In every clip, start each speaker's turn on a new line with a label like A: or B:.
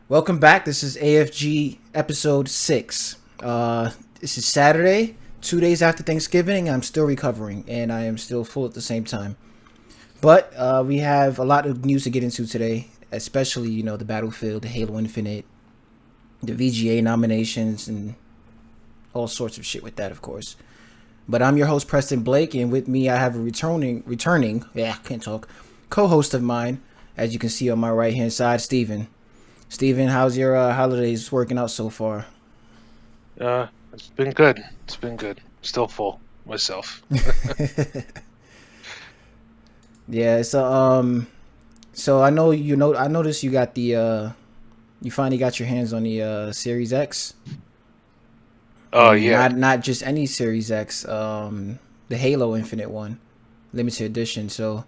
A: Welcome back. This is AFG episode 6. This is Saturday, 2 days after Thanksgiving. I'm still recovering and I am still full at the same time. But we have a lot of news to get into today, especially, the Battlefield, the Halo Infinite, the VGA nominations, and all sorts of shit with that, of course. But I'm your host, Preston Blake, and with me I have a returning, can't talk, co-host of mine, as you can see on my right-hand side, Steven. Steven, how's your holidays working out so far?
B: It's been good. It's been good. Still full myself.
A: Yeah, so I know I noticed you got you finally got your hands on the Series X,
B: Oh
A: and
B: yeah.
A: not just any Series X, the Halo Infinite one, limited edition. So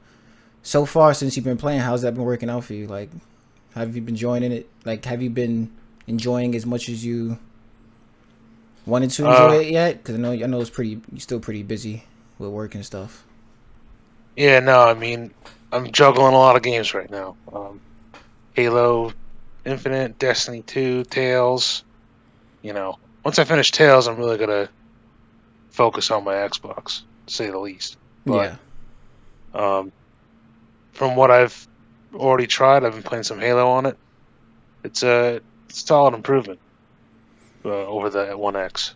A: far since you've been playing, how's that been working out for you? Like, have you been enjoying it? Like, have you been enjoying as much as you wanted to enjoy
B: Uh
A: it yet? Because I know you're still pretty busy with work and stuff.
B: yeah, no, I mean I'm juggling a lot of games right now. Halo Infinite, Destiny 2, Tales. Once I finish Tales I'm really gonna focus on my Xbox, to say the least. But
A: Yeah,
B: um from what I've already tried, I've been playing some Halo on it. It's a solid improvement over the One X.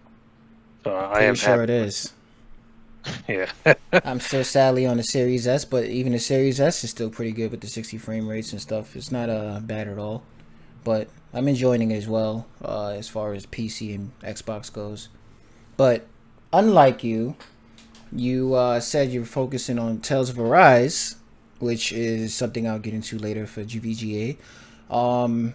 B: I
A: pretty
B: am
A: sure
B: happy
A: it
B: with
A: is.
B: it.
A: I'm still sadly on the Series S, but even the Series S is still pretty good with the 60 frame rates and stuff. It's not bad at all, but I'm enjoying it as well as far as PC and Xbox goes. But unlike you, you said you're focusing on Tales of Arise, which is something I'll get into later for GVGA. On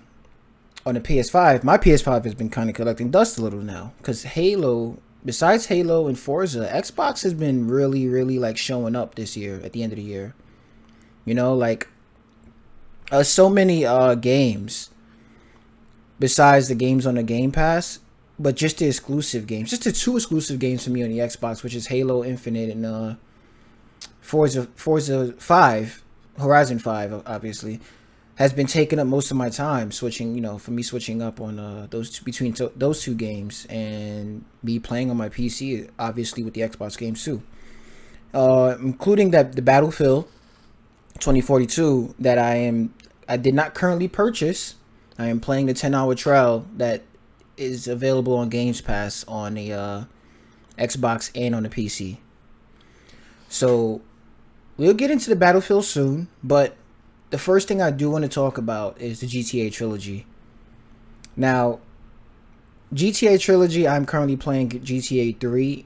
A: the PS5, my PS5 has been kind of collecting dust a little now because Halo, besides Halo and Forza, Xbox has been really, really like showing up this year at the end of the year. Like so many games besides the games on the Game Pass, but just the exclusive games, just the two exclusive games for me on the Xbox, which is Halo Infinite and Forza 5, Horizon 5, obviously, has been taking up most of my time switching, for me switching up on those two games and me playing on my PC, obviously with the Xbox games too, including that the Battlefield 2042 that I did not currently purchase. I am playing the 10-hour trial that is available on Games Pass on the Xbox and on the PC. So we'll get into the Battlefield soon, but the first thing I do want to talk about is the GTA Trilogy. Now, GTA Trilogy, I'm currently playing GTA 3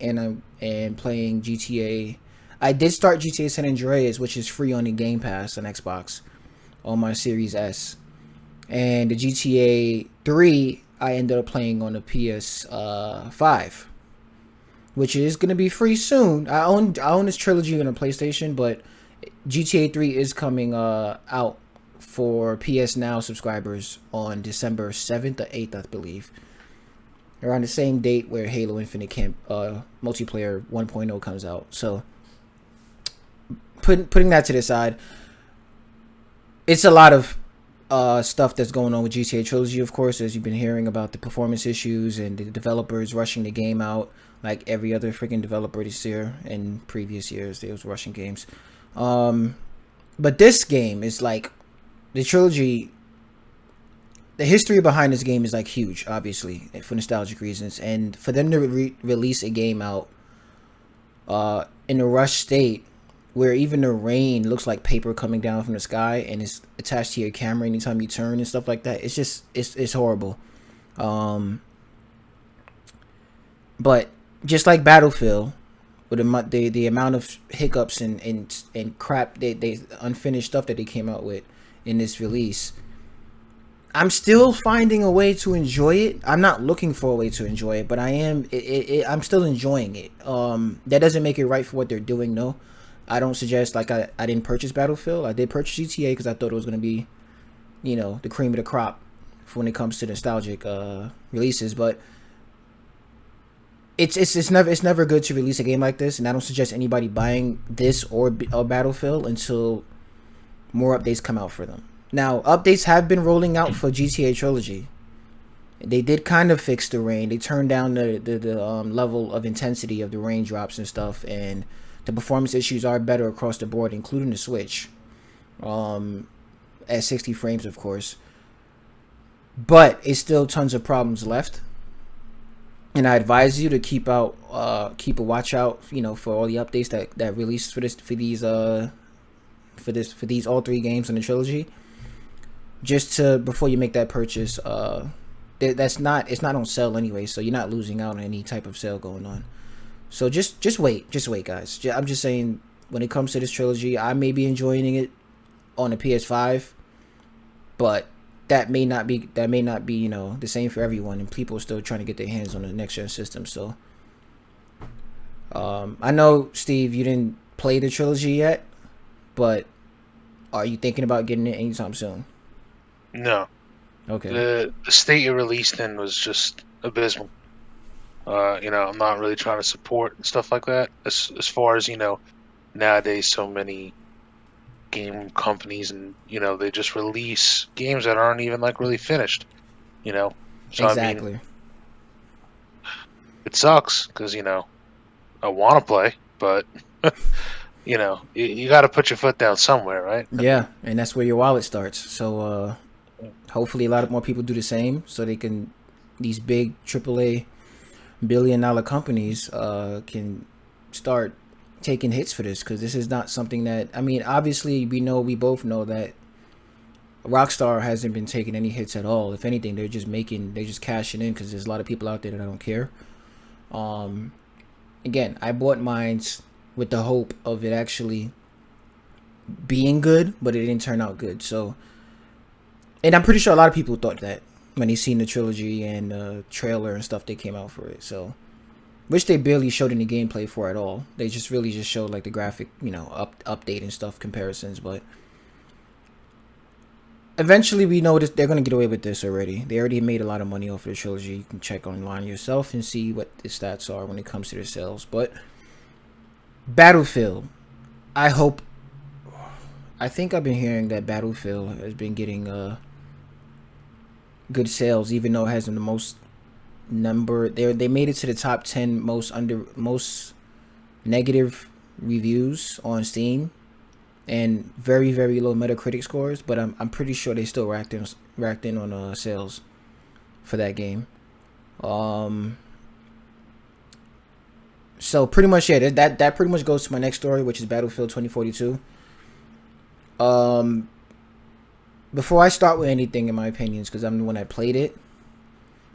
A: and playing GTA. I did start GTA San Andreas, which is free on the Game Pass on Xbox on my Series S. And the GTA 3 I ended up playing on the PS5, which is going to be free soon. I own this trilogy on a PlayStation, but GTA 3 is coming out for PS Now subscribers on December 7th or 8th, I believe. Around the same date where Halo Infinite multiplayer 1.0 comes out. So, putting that to the side, it's a lot of stuff that's going on with GTA Trilogy, of course, as you've been hearing about the performance issues and the developers rushing the game out like every other freaking developer this year and previous years. They was rushing games. But this game is like the trilogy. The history behind this game is like huge, obviously, for nostalgic reasons, and for them to release a game out in a rush state where even the rain looks like paper coming down from the sky and is attached to your camera anytime you turn and stuff like that. It's just it's horrible. But just like Battlefield, with the amount of hiccups and crap they unfinished stuff that they came out with in this release, I'm still finding a way to enjoy it. I'm not looking for a way to enjoy it, but I am. I'm still enjoying it. That doesn't make it right for what they're doing. No, I don't suggest like I didn't purchase Battlefield. I did purchase GTA because I thought it was gonna be, the cream of the crop for when it comes to nostalgic releases. But it's never good to release a game like this, and I don't suggest anybody buying this or Battlefield until more updates come out for them. Now, updates have been rolling out for GTA Trilogy. They did kind of fix the rain. They turned down the level of intensity of the raindrops and stuff, and the performance issues are better across the board, including the Switch, um, at 60 frames, of course. But it's still tons of problems left, and I advise you to keep a watch out, for all the updates that release for these all three games in the trilogy, just to before you make that purchase. It's not on sale anyway, so you're not losing out on any type of sale going on. So just wait, guys. I'm just saying, when it comes to this trilogy, I may be enjoying it on the PS5, but that may not be the same for everyone, and people are still trying to get their hands on the next gen system. So I know, Steve, you didn't play the trilogy yet, but are you thinking about getting it anytime soon?
B: No,
A: Okay.
B: the state it released in was just abysmal. I'm not really trying to support and stuff like that. As far as nowadays, so many game companies and they just release games that aren't even like really finished. You know, so I mean,
A: Exactly.
B: it sucks because I want to play, but you got to put your foot down somewhere, right?
A: Yeah, and that's where your wallet starts. So hopefully a lot of more people do the same, so they can these big AAA billion-dollar companies can start taking hits for this, because this is not something that, I mean, obviously we both know that Rockstar hasn't been taking any hits at all. If anything, they're just cashing in, because there's a lot of people out there that don't care. Um, Again, I bought mines with the hope of it actually being good, but it didn't turn out good. So, and I'm pretty sure a lot of people thought that when they seen the trilogy and trailer and stuff they came out for it. So, which they barely showed any gameplay for at all. They just really just showed like the graphic, update and stuff comparisons. But eventually, we know this, they're gonna get away with this already. They already made a lot of money off of the trilogy. You can check online yourself and see what the stats are when it comes to their sales. But Battlefield, I hope. I think I've been hearing that Battlefield has been getting good sales, even though it hasn't the most number. They made it to the top 10 most negative reviews on Steam, and very very low Metacritic scores. But I'm pretty sure they still racked in on sales for that game. Um, so pretty much, yeah, that pretty much goes to my next story, which is Battlefield 2042. Um, Before I start with anything, in my opinions, because I'm the one that played it,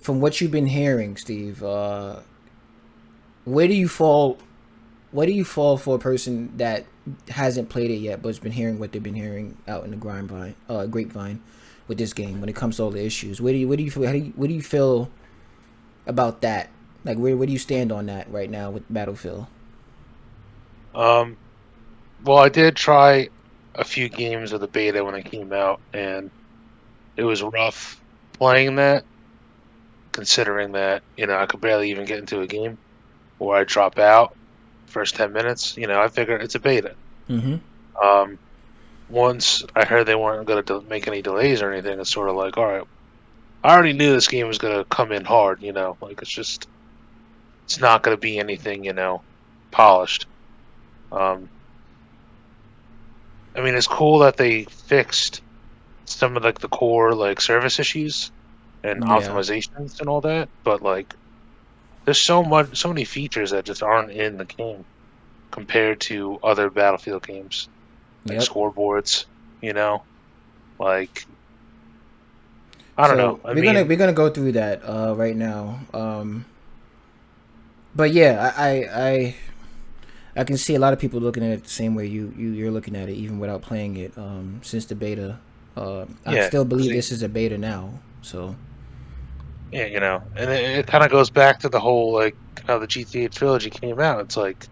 A: from what you've been hearing, Steve, where do you fall? Where do you fall for a person that hasn't played it yet, but's been hearing what they've been hearing out in the grapevine with this game when it comes to all the issues? Where do you feel? What do you feel about that? Like, where do you stand on that right now with Battlefield?
B: Um, well, I did try a few games of the beta when it came out, and it was rough playing that, considering that I could barely even get into a game, or I drop out first 10 minutes. I figure it's a beta.
A: Mm-hmm.
B: Um, Once I heard they weren't going to make any delays or anything, it's sort of like, all right, I already knew this game was going to come in hard. Like it's not going to be anything polished. Um, I mean, it's cool that they fixed some of like the core like service issues and
A: Yeah.
B: optimizations and all that, but like there's so many features that just aren't in the game compared to other Battlefield games, like
A: Yep.
B: scoreboards, you know, like I don't know.
A: So
B: I
A: we're
B: mean,
A: gonna go through that right now. But yeah, I can see a lot of people looking at it the same way you're looking at it, even without playing it. Since the beta, I
B: yeah,
A: still
B: 'cause
A: believe this is a beta now. So
B: yeah, and it kind of goes back to the whole like how the GTA trilogy came out. It's like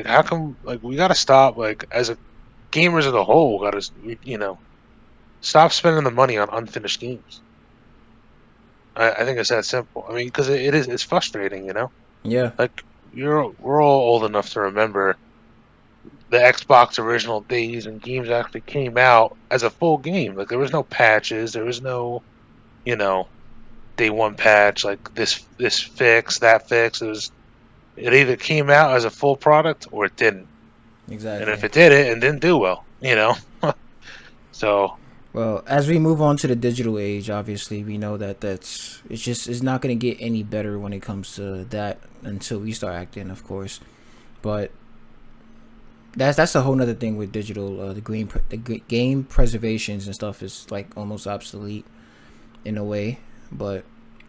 B: how come like we got to stop like as a gamers as a whole got to stop spending the money on unfinished games. I think it's that simple. I mean, because it's frustrating.
A: yeah,
B: Like we're all old enough to remember the Xbox original days and games actually came out as a full game. Like there was no patches, there was no, you know, day one patch like this fix, that fix. It either came out as a full product or it didn't. And if
A: Exactly.
B: it did it and didn't do well, so
A: Well, as we move on to the digital age, obviously we know that it's not going to get any better when it comes to that until we start acting, of course. But that's a whole nother thing with digital. The game preservations and stuff is like almost obsolete in a way, but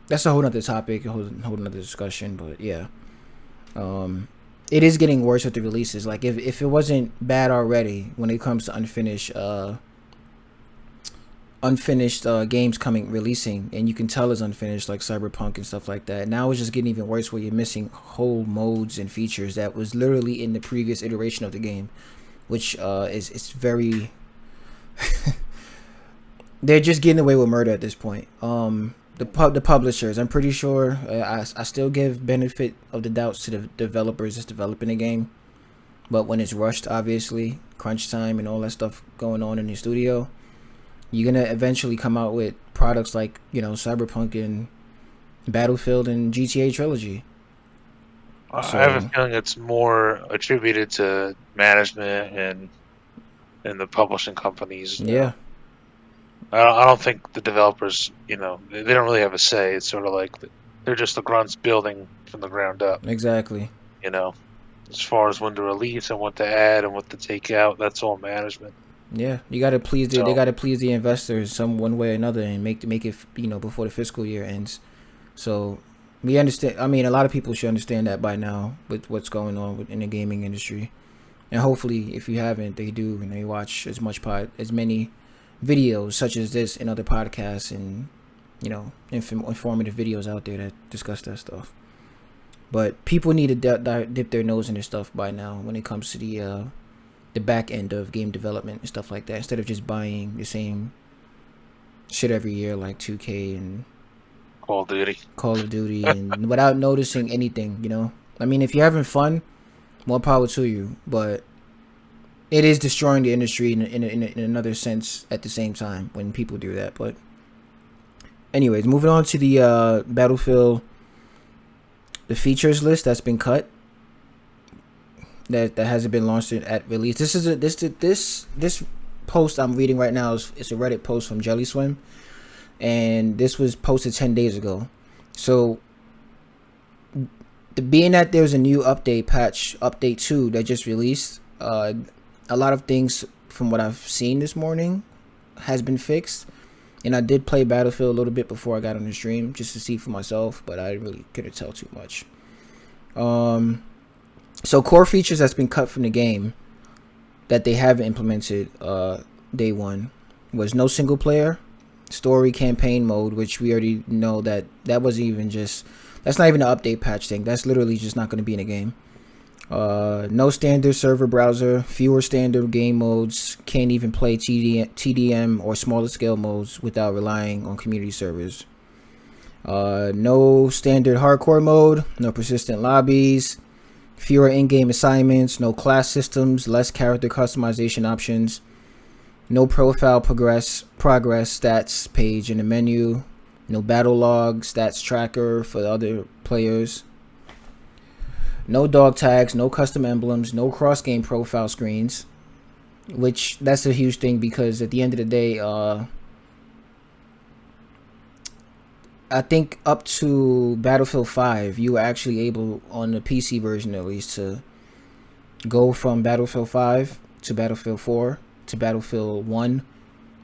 A: that's a whole nother topic, a whole nother discussion. But yeah, it is getting worse with the releases. Like if it wasn't bad already when it comes to unfinished games releasing, and you can tell it's unfinished, like Cyberpunk and stuff like that. Now it's just getting even worse, where you're missing whole modes and features that was literally in the previous iteration of the game, which is it's very they're just getting away with murder at this point. The publishers, I'm pretty sure, I still give benefit of the doubts to the developers that's developing the game, but when it's rushed, obviously crunch time and all that stuff going on in the studio, you're gonna eventually come out with products like, Cyberpunk and Battlefield and GTA Trilogy.
B: I have a
A: So
B: feeling it's more attributed to management and the publishing companies.
A: yeah,
B: I don't think the developers, they don't really have a say. It's sort of like they're just the grunts building from the ground up.
A: exactly.
B: You know, as far as when to release and what to add and what to take out, that's all management.
A: Yeah, you gotta please they
B: So
A: gotta please the investors some one way or another and make it before the fiscal year ends. So we understand. I mean, a lot of people should understand that by now with what's going on in the gaming industry. And hopefully, if you haven't, they do, and they watch as many videos such as this and other podcasts and informative videos out there that discuss that stuff. But people need to dip their nose in their stuff by now when it comes to the back end of game development and stuff like that, instead of just buying the same shit every year like 2K and Call of Duty and without noticing anything. I mean, if you're having fun, more power to you, but it is destroying the industry in another sense at the same time when people do that. But anyways, moving on to the Battlefield, the features list that's been cut, that hasn't been launched at release. This post I'm reading right now is a Reddit post from Jelly Swim, and this was posted 10 days ago. So being that there's a new update 2 that just released, a lot of things from what I've seen this morning has been fixed. And I did play Battlefield a little bit before I got on the stream just to see for myself, but I really couldn't tell too much. So core features that's been cut from the game that they haven't implemented day one was no single player, story campaign mode, which we already know that wasn't even that's not even an update patch thing. That's literally just not going to be in the game. No standard server browser, fewer standard game modes, can't even play TDM or smaller scale modes without relying on community servers. No standard hardcore mode, no persistent lobbies, fewer in-game assignments, no class systems, less character customization options, no profile progress stats page in the menu, no battle log stats tracker for the other players, no dog tags, no custom emblems, no cross-game profile screens, which that's a huge thing because at the end of the day, I think up to Battlefield 5, you were actually able, on the PC version at least, to go from Battlefield 5 to Battlefield 4 to Battlefield 1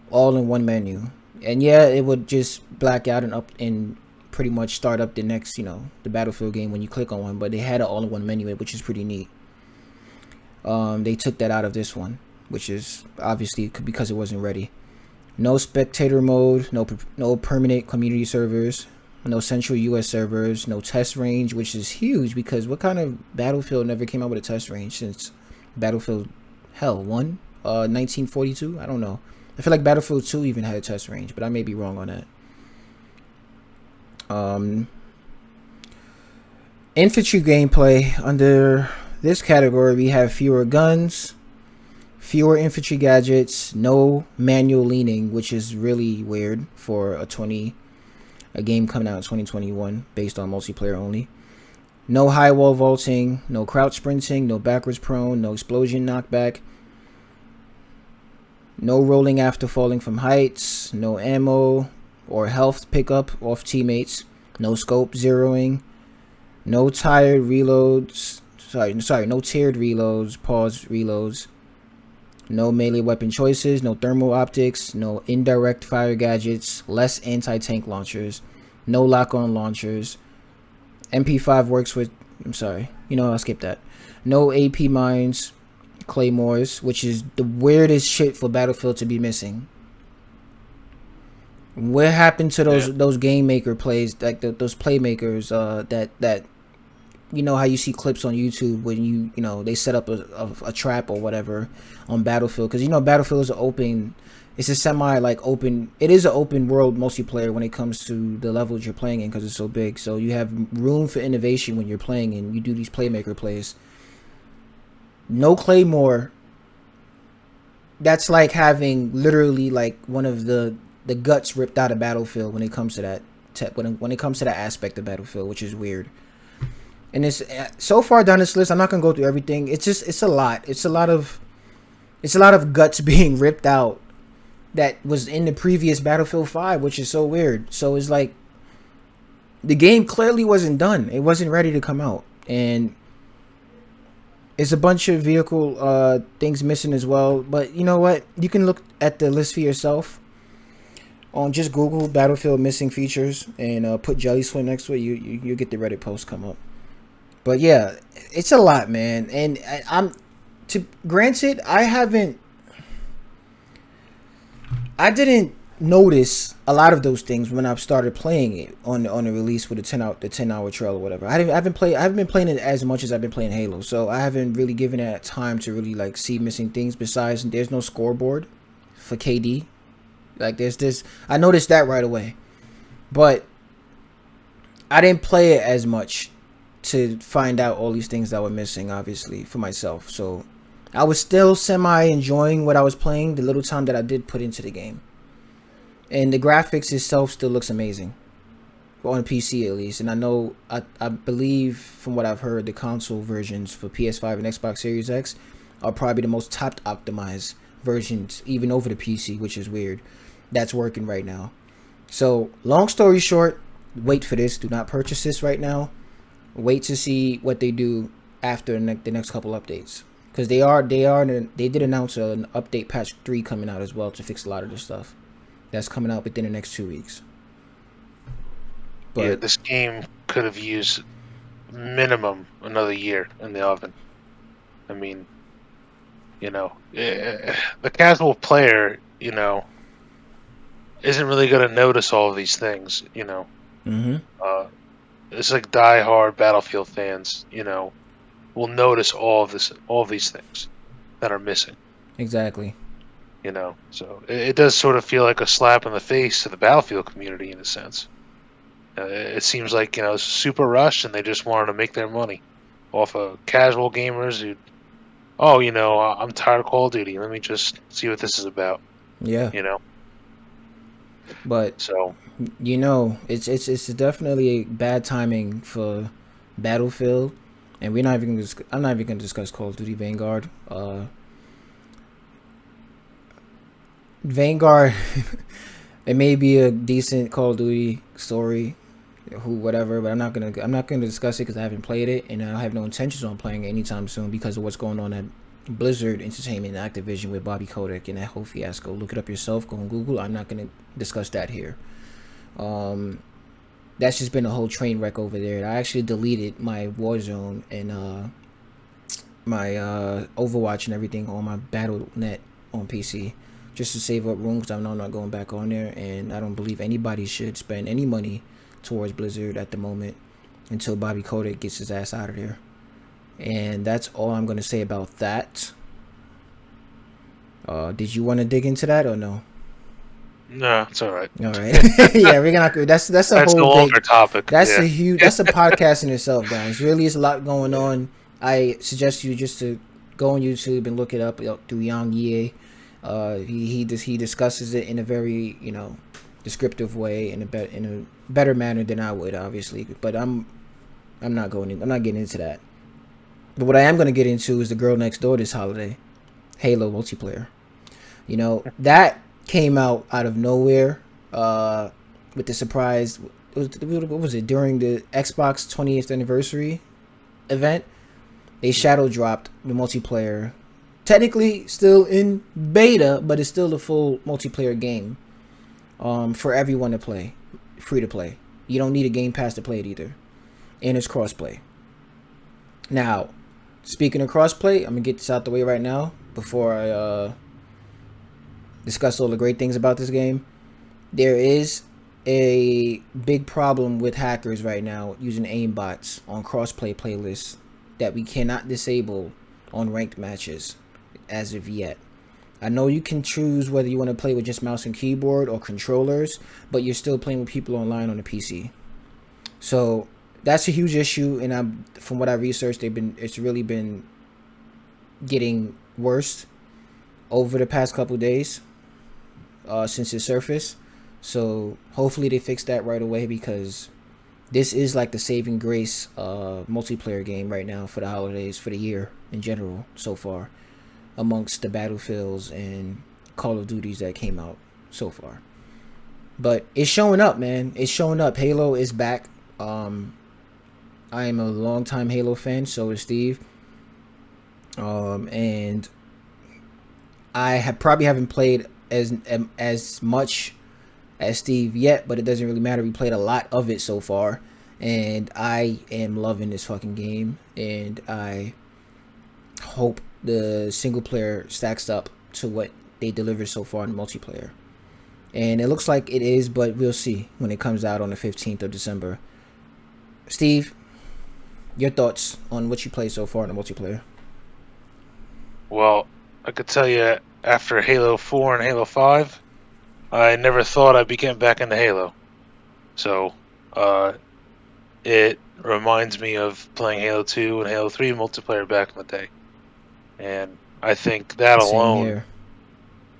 A: all in one menu. And yeah, it would just black out and pretty much start up the next, the Battlefield game when you click on one, but they had it all in one menu, which is pretty neat. They took that out of this one, which is obviously because it wasn't ready. No spectator mode, no permanent community servers, no central US servers, no test range, which is huge because what kind of Battlefield never came out with a test range since Battlefield 1, 1942? I don't know. I feel like Battlefield 2 even had a test range, but I may be wrong on that. Infantry gameplay. Under this category, we have fewer guns, fewer infantry gadgets, no manual leaning, which is really weird for a game coming out in 2021 based on multiplayer only. No high wall vaulting, no crouch sprinting, no backwards prone, no explosion knockback, no rolling after falling from heights, no ammo or health pickup off teammates, no scope zeroing, no tiered reloads, no tiered reloads, pause reloads, no melee weapon choices, no thermal optics, no indirect fire gadgets, less anti-tank launchers, no lock-on launchers. MP5 works with, I'll skip that. No AP mines, claymores, which is the weirdest shit for Battlefield to be missing. What happened to those game maker plays, like those playmakers that you know how you see clips on YouTube when you they set up a trap or whatever on Battlefield, because Battlefield is it's a semi open. It is an open world multiplayer when it comes to the levels you're playing in, because it's so big. So you have room for innovation when you're playing, and you do these playmaker plays. No claymore. That's like having literally one of the guts ripped out of Battlefield when it comes to that when it comes to that aspect of Battlefield, which is weird. And it's so far down this list, I'm not gonna go through everything. It's a lot. It's a lot of guts being ripped out that was in the previous Battlefield 5, which is so weird. So it's like the game clearly wasn't done. It wasn't ready to come out, and it's a bunch of vehicle things missing as well. But you know what? You can look at the list for yourself. On just Google Battlefield missing features and put Jelly Swim next to it. You get the Reddit post come up. But yeah, it's a lot, man. And granted, I didn't notice a lot of those things when I started playing it on the release with the 10-hour trail or whatever. I haven't been playing it as much as I've been playing Halo, so I haven't really given it time to really see missing things. Besides, there's no scoreboard for KD. There's this. I noticed that right away, but I didn't play it as much to find out all these things that were missing, obviously, for myself. So I was still semi enjoying what I was playing, the little time that I did put into the game. And the graphics itself still looks amazing. On PC at least. And I believe from what I've heard, the console versions for PS5 and Xbox Series X are probably the most top optimized versions, even over the PC, which is weird. That's working right now. So long story short, wait for this. Do not purchase this right now. Wait to see what they do after the next couple updates, because they did announce an update patch 3 coming out as well to fix a lot of this stuff. That's coming out within the next 2 weeks.
B: But yeah, this game could have used minimum another year in the oven. I mean, the casual player, isn't really going to notice all of these things,
A: Mm-hmm.
B: It's like die-hard Battlefield fans, will notice all of these things that are missing.
A: Exactly.
B: So it does sort of feel like a slap in the face to the Battlefield community in a sense. It seems like, it's super rushed, and they just wanted to make their money off of casual gamers who, I'm tired of Call of Duty. Let me just see what this is about.
A: Yeah. But
B: so
A: it's definitely bad timing for Battlefield, and I'm not even gonna discuss Call of Duty Vanguard. Vanguard, it may be a decent Call of Duty story, whatever, but I'm not gonna discuss it because I haven't played it, and I have no intentions on playing it anytime soon because of what's going on at Blizzard Entertainment and Activision with Bobby Kotick and that whole fiasco. Look it up yourself. Go on Google. I'm not gonna discuss that here. That's just been a whole train wreck over there. I actually deleted my Warzone and my Overwatch and everything on my Battle.net on PC just to save up room, because I know I'm not going back on there, and I don't believe anybody should spend any money towards Blizzard at the moment until Bobby Kotick gets his ass out of there. And that's all I'm going to say about that. Did you want to dig into that or no?
B: No, it's all right.
A: All right. Yeah, we're gonna. That's a whole
B: longer topic.
A: That's a podcast in itself, guys. Really, it's a lot going on. I suggest you just to go on YouTube and look it up through Yang Ye. He discusses it in a very descriptive way in a better manner than I would, obviously. But I'm not getting into that. But what I am going to get into is the girl next door this holiday, Halo multiplayer. That came out of nowhere with the surprise. What was it? During the Xbox 20th anniversary event, they shadow dropped the multiplayer. Technically still in beta, but it's still the full multiplayer game for everyone to play, free to play. You don't need a Game Pass to play it either. And it's crossplay. Now, speaking of crossplay, I'm going to get this out the way right now before I discuss all the great things about this game. There is a big problem with hackers right now using aimbots on crossplay playlists that we cannot disable on ranked matches as of yet. I know you can choose whether you want to play with just mouse and keyboard or controllers, but you're still playing with people online on the PC. So that's a huge issue, and from what I researched, it's really been getting worse over the past couple days since it surfaced. So hopefully they fix that right away, because this is like the saving grace multiplayer game right now for the holidays, for the year in general so far, amongst the Battlefields and Call of Duties that came out so far. But it's showing up, man. It's showing up. Halo is back. I am a longtime Halo fan, so is Steve. And I probably haven't played as much as Steve yet, but it doesn't really matter. We played a lot of it so far, and I am loving this fucking game, and I hope the single player stacks up to what they deliver so far in multiplayer. And it looks like it is, but we'll see when it comes out on the 15th of December. Steve, your thoughts on what you played so far in the multiplayer?
B: Well, I could tell you after Halo 4 and Halo 5, I never thought I'd be getting back into Halo. So, it reminds me of playing Halo 2 and Halo 3 multiplayer back in the day. And I think that
A: Same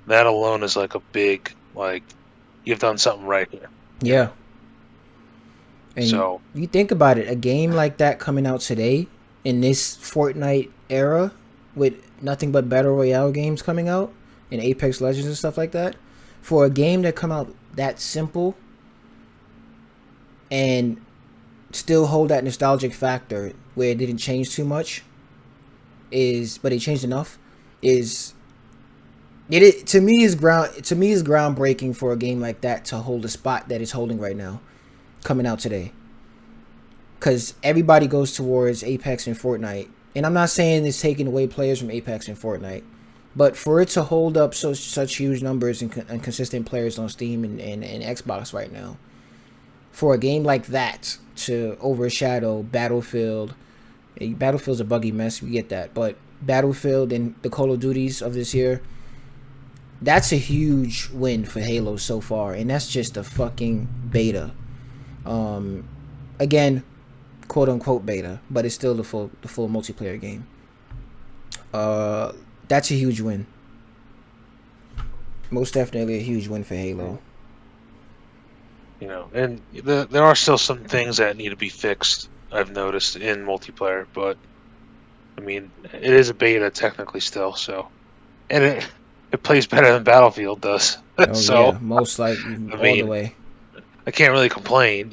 B: alone is like a big, like, you've done something right here.
A: Yeah. And
B: so
A: you think about it, a game like that coming out today in this Fortnite era, with nothing but battle royale games coming out and Apex Legends and stuff like that, for a game that come out that simple and still hold that nostalgic factor where it didn't change too much, but it changed enough, to me is groundbreaking for a game like that to hold the spot that it's holding right now, coming out today. Because everybody goes towards Apex and Fortnite, and I'm not saying it's taking away players from Apex and Fortnite, but for it to hold up such huge numbers and consistent players on Steam and Xbox right now, for a game like that to overshadow Battlefield's a buggy mess, we get that, but Battlefield and the Call of Duties of this year, that's a huge win for Halo so far, and that's just a fucking beta. Again, quote unquote beta, but it's still the full multiplayer game. That's a huge win. Most definitely a huge win for Halo.
B: And there are still some things that need to be fixed, I've noticed, in multiplayer, but I mean, it is a beta technically still, so, and it plays better than Battlefield does.
A: Oh
B: so,
A: yeah, most likely, all the way.
B: I can't really complain,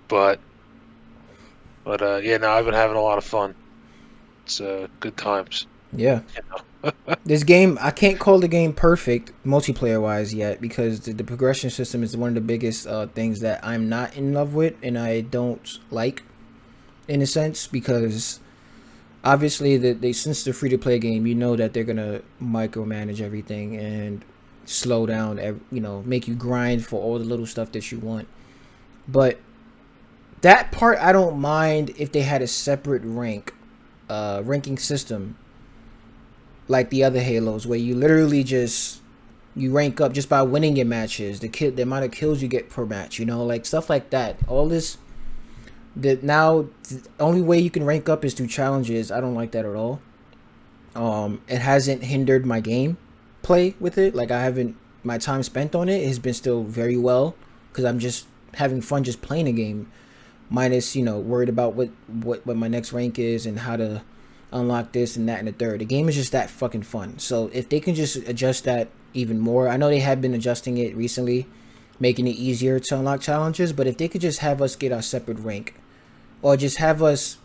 B: but yeah, no, I've been having a lot of fun. It's good times.
A: Yeah. This game, I can't call the game perfect multiplayer wise yet, because the progression system is one of the biggest things that I'm not in love with, and I don't like, in a sense, because obviously since the free to play game, you know that they're gonna micromanage everything and slow down, make you grind for all the little stuff that you want. But that part I don't mind if they had a separate ranking system like the other Halos, where you literally you rank up just by winning your matches, the amount of kills you get per match, like stuff like that. All this, that now the only way you can rank up is through challenges. I don't like that at all. It hasn't hindered my game play with it. Like I haven't my time spent on it has been still very well because I'm just having fun just playing the game, minus worried about what my next rank is and how to unlock this and that and the third. The game is just that fucking fun. So if they can just adjust that even more, I know they have been adjusting it recently, making it easier to unlock challenges. But if they could just have us get our separate rank, or just have us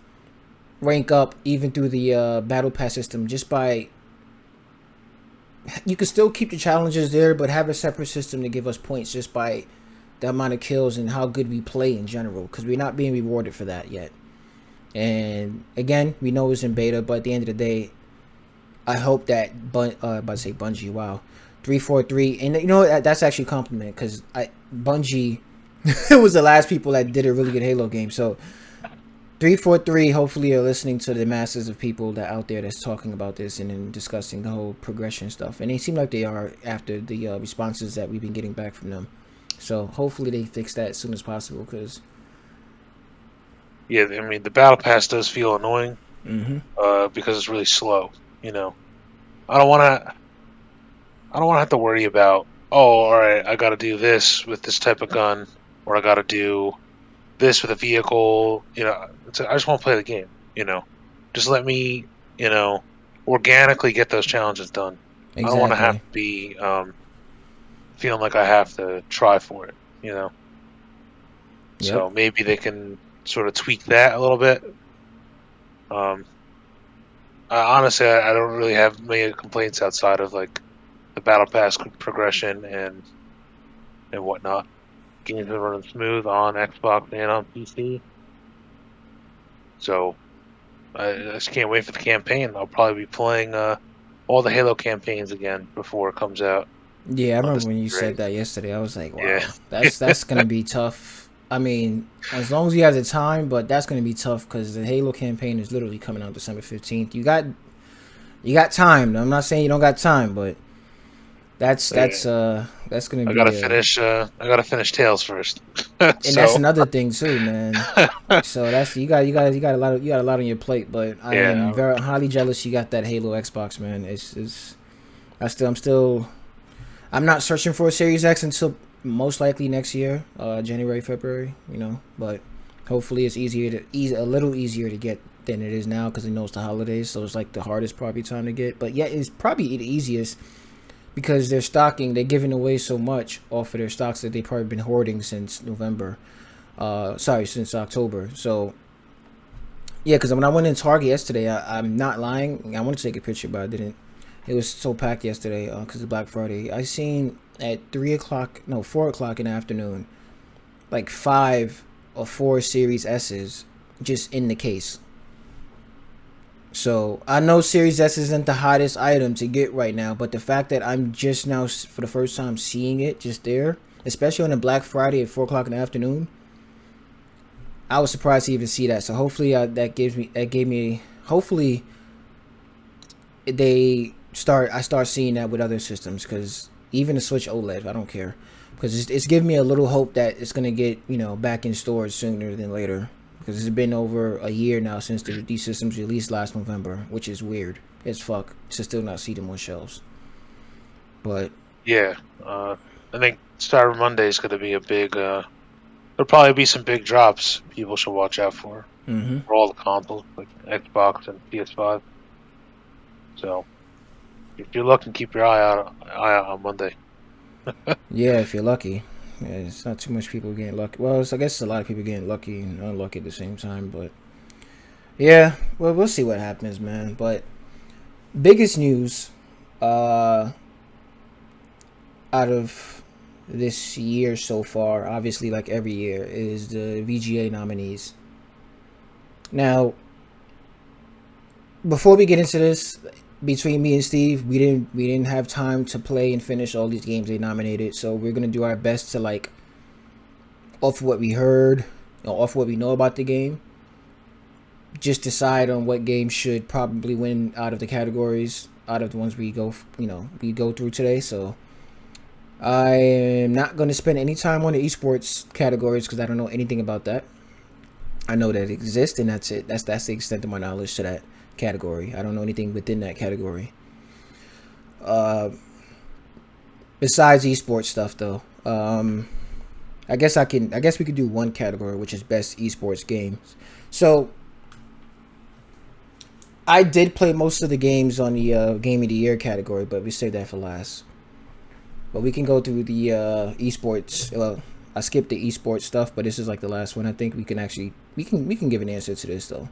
A: rank up even through the battle pass system, just by you can still keep the challenges there, but have a separate system to give us points just by the amount of kills and how good we play in general, because we're not being rewarded for that yet. And again, we know it's in beta, but at the end of the day, I hope that about to say Bungie, wow, 343, and that's actually a compliment because Bungie was the last people that did a really good Halo game. So 343 hopefully are listening to the masses of people that out there that's talking about this and then discussing the whole progression stuff, and they seem like they are after the responses that we've been getting back from them. So hopefully they fix that as soon as possible, because
B: Yeah, I mean the battle pass does feel annoying
A: mm-hmm.
B: because it's really slow. I don't want to. I don't want to have to worry about. Oh, all right, I got to do this with this type of gun, or I got to do this with a vehicle. I just want to play the game. Just let me. You know, organically get those challenges done. I don't want to have
A: Exactly.
B: to be feeling like I have to try for it.
A: Yep.
B: So maybe they can sort of tweak that a little bit. Um, honestly, I don't really have many complaints outside of like the battle pass progression and whatnot. Games are running smooth on Xbox and on PC. So I just can't wait for the campaign. I'll probably be playing all the Halo campaigns again before it comes out
A: Yeah, I
B: on
A: remember when you
B: December
A: said
B: 8th.
A: that yesterday. I was like,
B: Yeah.
A: wow, that's gonna be tough. I mean, as long as you have the time, but that's gonna be tough because the Halo campaign is literally coming out December 15th. You got time. I'm not saying you don't got time, but that's
B: Yeah.
A: that's uh that's gonna
B: I gotta
A: be
B: finish. I gotta finish Tails first.
A: and that's
B: So
A: another thing too, man. So that's you got a lot on your plate, but I am
B: yeah,
A: very highly jealous you got that Halo Xbox, man. It's I'm not searching for a Series X until most likely next year, January, February. But hopefully it's a little easier to get than it is now because it knows the holidays, so it's like the hardest probably time to get. But yeah, it's probably the easiest because they're giving away so much off of their stocks that they've probably been hoarding since November. Sorry, since October. So yeah, because when I went in Target yesterday, I'm not lying. I wanted to take a picture, but I didn't. It was so packed yesterday because of Black Friday. I seen at 3 o'clock, no, 4 o'clock in the afternoon, like 5 or 4 Series S's just in the case. So I know Series S isn't the hottest item to get right now, but the fact that I'm just now for the first time seeing it just there, especially on a Black Friday at 4 o'clock in the afternoon, I was surprised to even see that. So hopefully hopefully I start seeing that with other systems, because even the Switch OLED, I don't care, because it's giving me a little hope that it's gonna get back in stores sooner than later, because it's been over a year now since these systems released last November, which is weird as fuck to still not see them on shelves. But
B: yeah. I think Cyber Monday is going to be a big. There'll probably be some big drops people should watch out
A: mm-hmm.
B: for all the consoles like Xbox and PS5. So if you're looking, keep your eye out on Monday.
A: Yeah, if you're lucky. Yeah, it's not too much people getting lucky. Well, I guess a lot of people getting lucky and unlucky at the same time. But yeah, well, we'll see what happens, man. But biggest news uh, out of this year so far, obviously, like every year, is the VGA nominees. Now, before we get into this, between me and Steve, we didn't have time to play and finish all these games they nominated. So we're gonna do our best to, like, off what we heard, off what we know about the game, just decide on what game should probably win out of the categories, out of the ones we go through today. So I am not going to spend any time on the esports categories because I don't know anything about that. I know that it exists, and that's it. That's the extent of my knowledge to that category. I don't know anything within that category. Besides esports stuff, though, I guess we could do one category, which is best esports games. So I did play most of the games on the game of the year category, but we saved that for last. But we can go through the esports. Well, I skipped the esports stuff, but this is like the last one. I think we can give an answer to this though.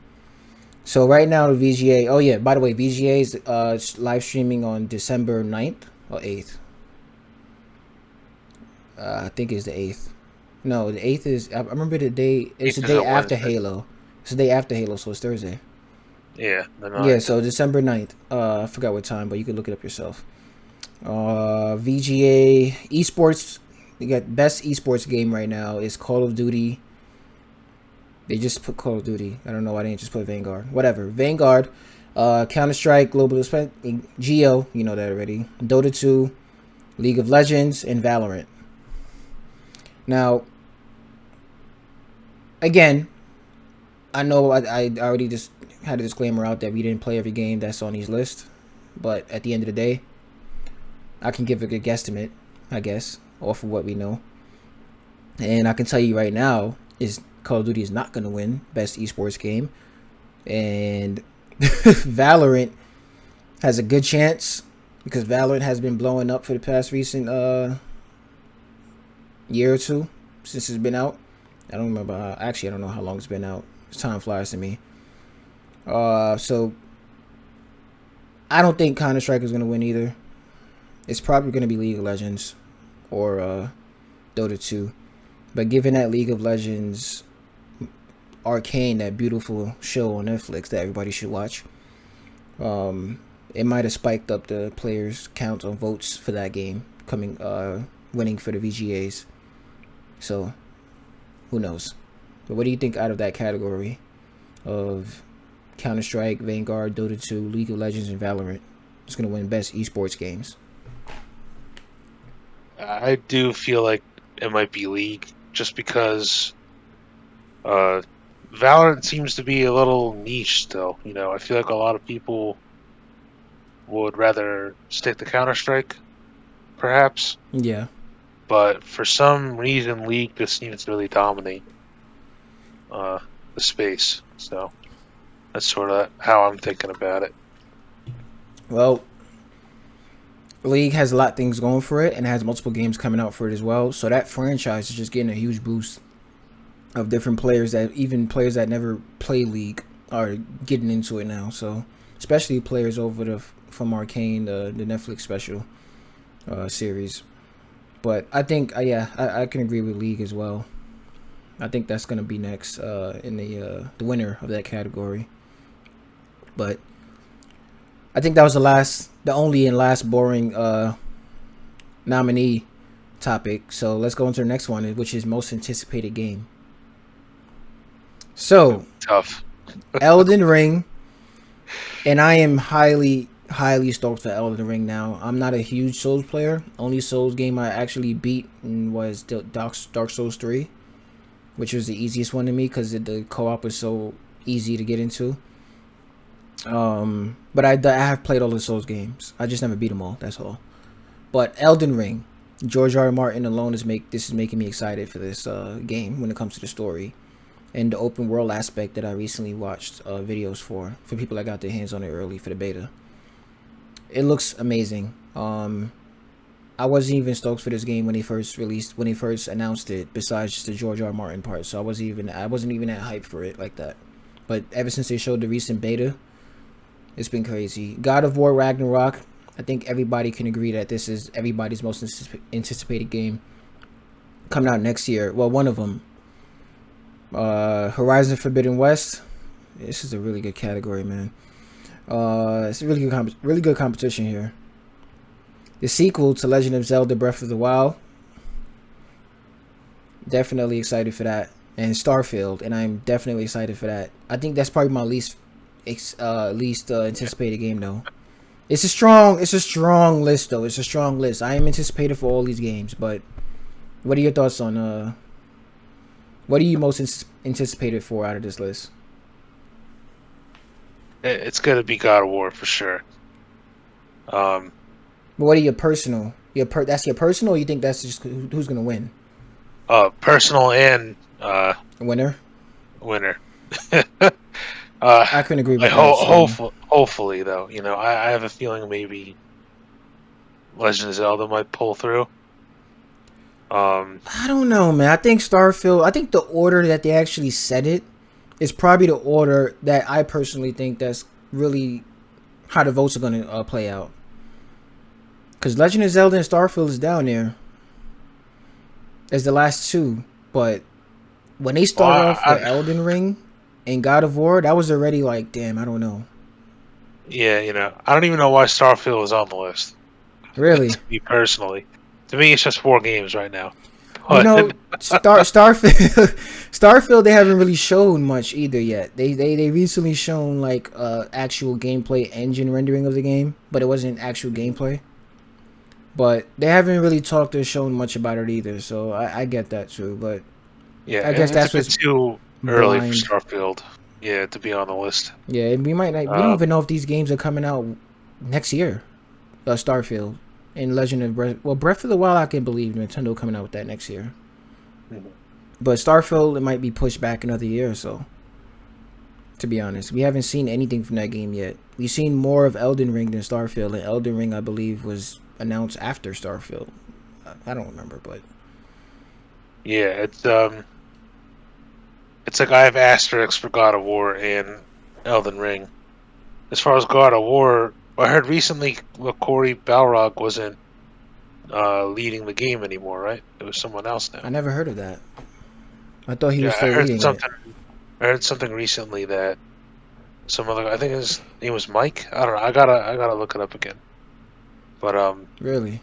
A: So right now the VGA. Oh yeah, by the way, VGA is live streaming on December 9th or 8th. I think it's the 8th. No, the 8th is. I remember the day. It's the day after Halo. It's the day after Halo, so it's Thursday.
B: Yeah.
A: Yeah. So December 9th. I forgot what time, but you can look it up yourself. VGA esports. You got best esports game right now is Call of Duty. They just put Call of Duty. I don't know why they didn't just put Vanguard. Whatever. Vanguard, Counter-Strike, Global Defense, Geo, you know that already. Dota 2, League of Legends, and Valorant. Now, again, I know I already just had a disclaimer out that we didn't play every game that's on these lists. But at the end of the day, I can give a good guesstimate, I guess, off of what we know. And I can tell you right now, is Call of Duty is not going to win best esports game. And Valorant has a good chance because Valorant has been blowing up for the past recent year or two since it's been out. I don't remember. Actually, I don't know how long it's been out. Time flies to me. So I don't think Counter-Strike is going to win either. It's probably going to be League of Legends or Dota 2. But given that League of Legends Arcane, that beautiful show on Netflix that everybody should watch, it might have spiked up the players' count on votes for that game winning for the VGAs. So who knows? But what do you think out of that category of Counter-Strike, Vanguard, Dota 2, League of Legends, and Valorant? It's going to win best esports games.
B: I do feel like it might be League, just because Valorant seems to be a little niche still. You know, I feel like a lot of people would rather stick to Counter-Strike, perhaps.
A: Yeah.
B: But for some reason, League just seems to really dominate the space. So that's sort of how I'm thinking about it.
A: Well, League has a lot of things going for it and has multiple games coming out for it as well. So that franchise is just getting a huge boost of different players, that even players that never play League are getting into it now. So especially players from Arcane, the Netflix special series. But I think I can agree with League as well. I think that's gonna be next in the winner of that category. But I think that was the only and last boring nominee topic. So let's go into the next one, which is most anticipated game. So
B: Tough.
A: Elden Ring, and I am highly stoked for Elden Ring now. I'm not a huge Souls player. Only Souls game I actually beat was Dark Souls 3, which was the easiest one to me because the co-op was so easy to get into. But I have played all the Souls games. I just never beat them all. That's all. But Elden Ring, George R. R. Martin alone is making me excited for this game when it comes to the story and the open world aspect that I recently watched videos for people that got their hands on it early for the beta. It looks amazing. I wasn't even stoked for this game when they first announced it, besides just the George R. R. Martin part. So I wasn't even that hyped for it like that. But ever since they showed the recent beta, it's been crazy. God of War Ragnarok, I think everybody can agree that this is everybody's most anticipated game coming out next year. Well, one of them. Horizon Forbidden West. This is a really good category, man. It's a really good competition here. The sequel to Legend of Zelda Breath of the Wild. Definitely excited for that. And Starfield, and I'm definitely excited for that. I think that's probably my least anticipated game though. It's a strong list though. It's a strong list. I am anticipated for all these games, but what are your thoughts on what are you most anticipated for out of this list?
B: it's gonna be God of War for sure. Um,
A: But what are your personal? That's your personal, or you think that's just who's gonna win?
B: personal and
A: Winner.
B: winner.
A: I couldn't agree
B: I
A: with that. So
B: hopefully though, I have a feeling maybe Legend of Zelda might pull through.
A: I don't know, man. I think Starfield. I think the order that they actually said it is probably the order that I personally think that's really how the votes are gonna play out. Because Legend of Zelda and Starfield is down there as the last two, but when they
B: well,
A: started off with Elden Ring and God of War, that was already like, damn, I don't know.
B: yeah, I don't even know why Starfield is on the list.
A: Really,
B: To me personally, to me, it's just 4 games right now.
A: you
B: But
A: know, Starfield, Starfield, they haven't really shown much either yet. They recently shown like actual gameplay engine rendering of the game, but it wasn't actual gameplay. But they haven't really talked or shown much about it either, so I get that too. But
B: yeah,
A: I guess
B: it's a
A: that's
B: bit
A: what's
B: too early for
A: blind.
B: Starfield. Yeah, to be on the list.
A: Yeah, we might not, we don't
B: Um,
A: even know if these games are coming out next year. Starfield and Legend of Breath. Well, Breath of the Wild, I can believe Nintendo coming out with that next year. But Starfield, it might be pushed back another year or so. To be honest, we haven't seen anything from that game yet. We've seen more of Elden Ring than Starfield, and Elden Ring, I believe, was announced after Starfield. I don't remember, but
B: yeah, it's like I have asterisks for God of War and Elden Ring. As far as God of War, I heard recently Corey Balrog wasn't leading the game anymore, right? It was someone else
A: I
B: now.
A: never heard of that. I thought he
B: Yeah,
A: was still leading it.
B: I heard something recently that some other. I think his name was Mike. I don't know. I gotta look it up again. But
A: Really,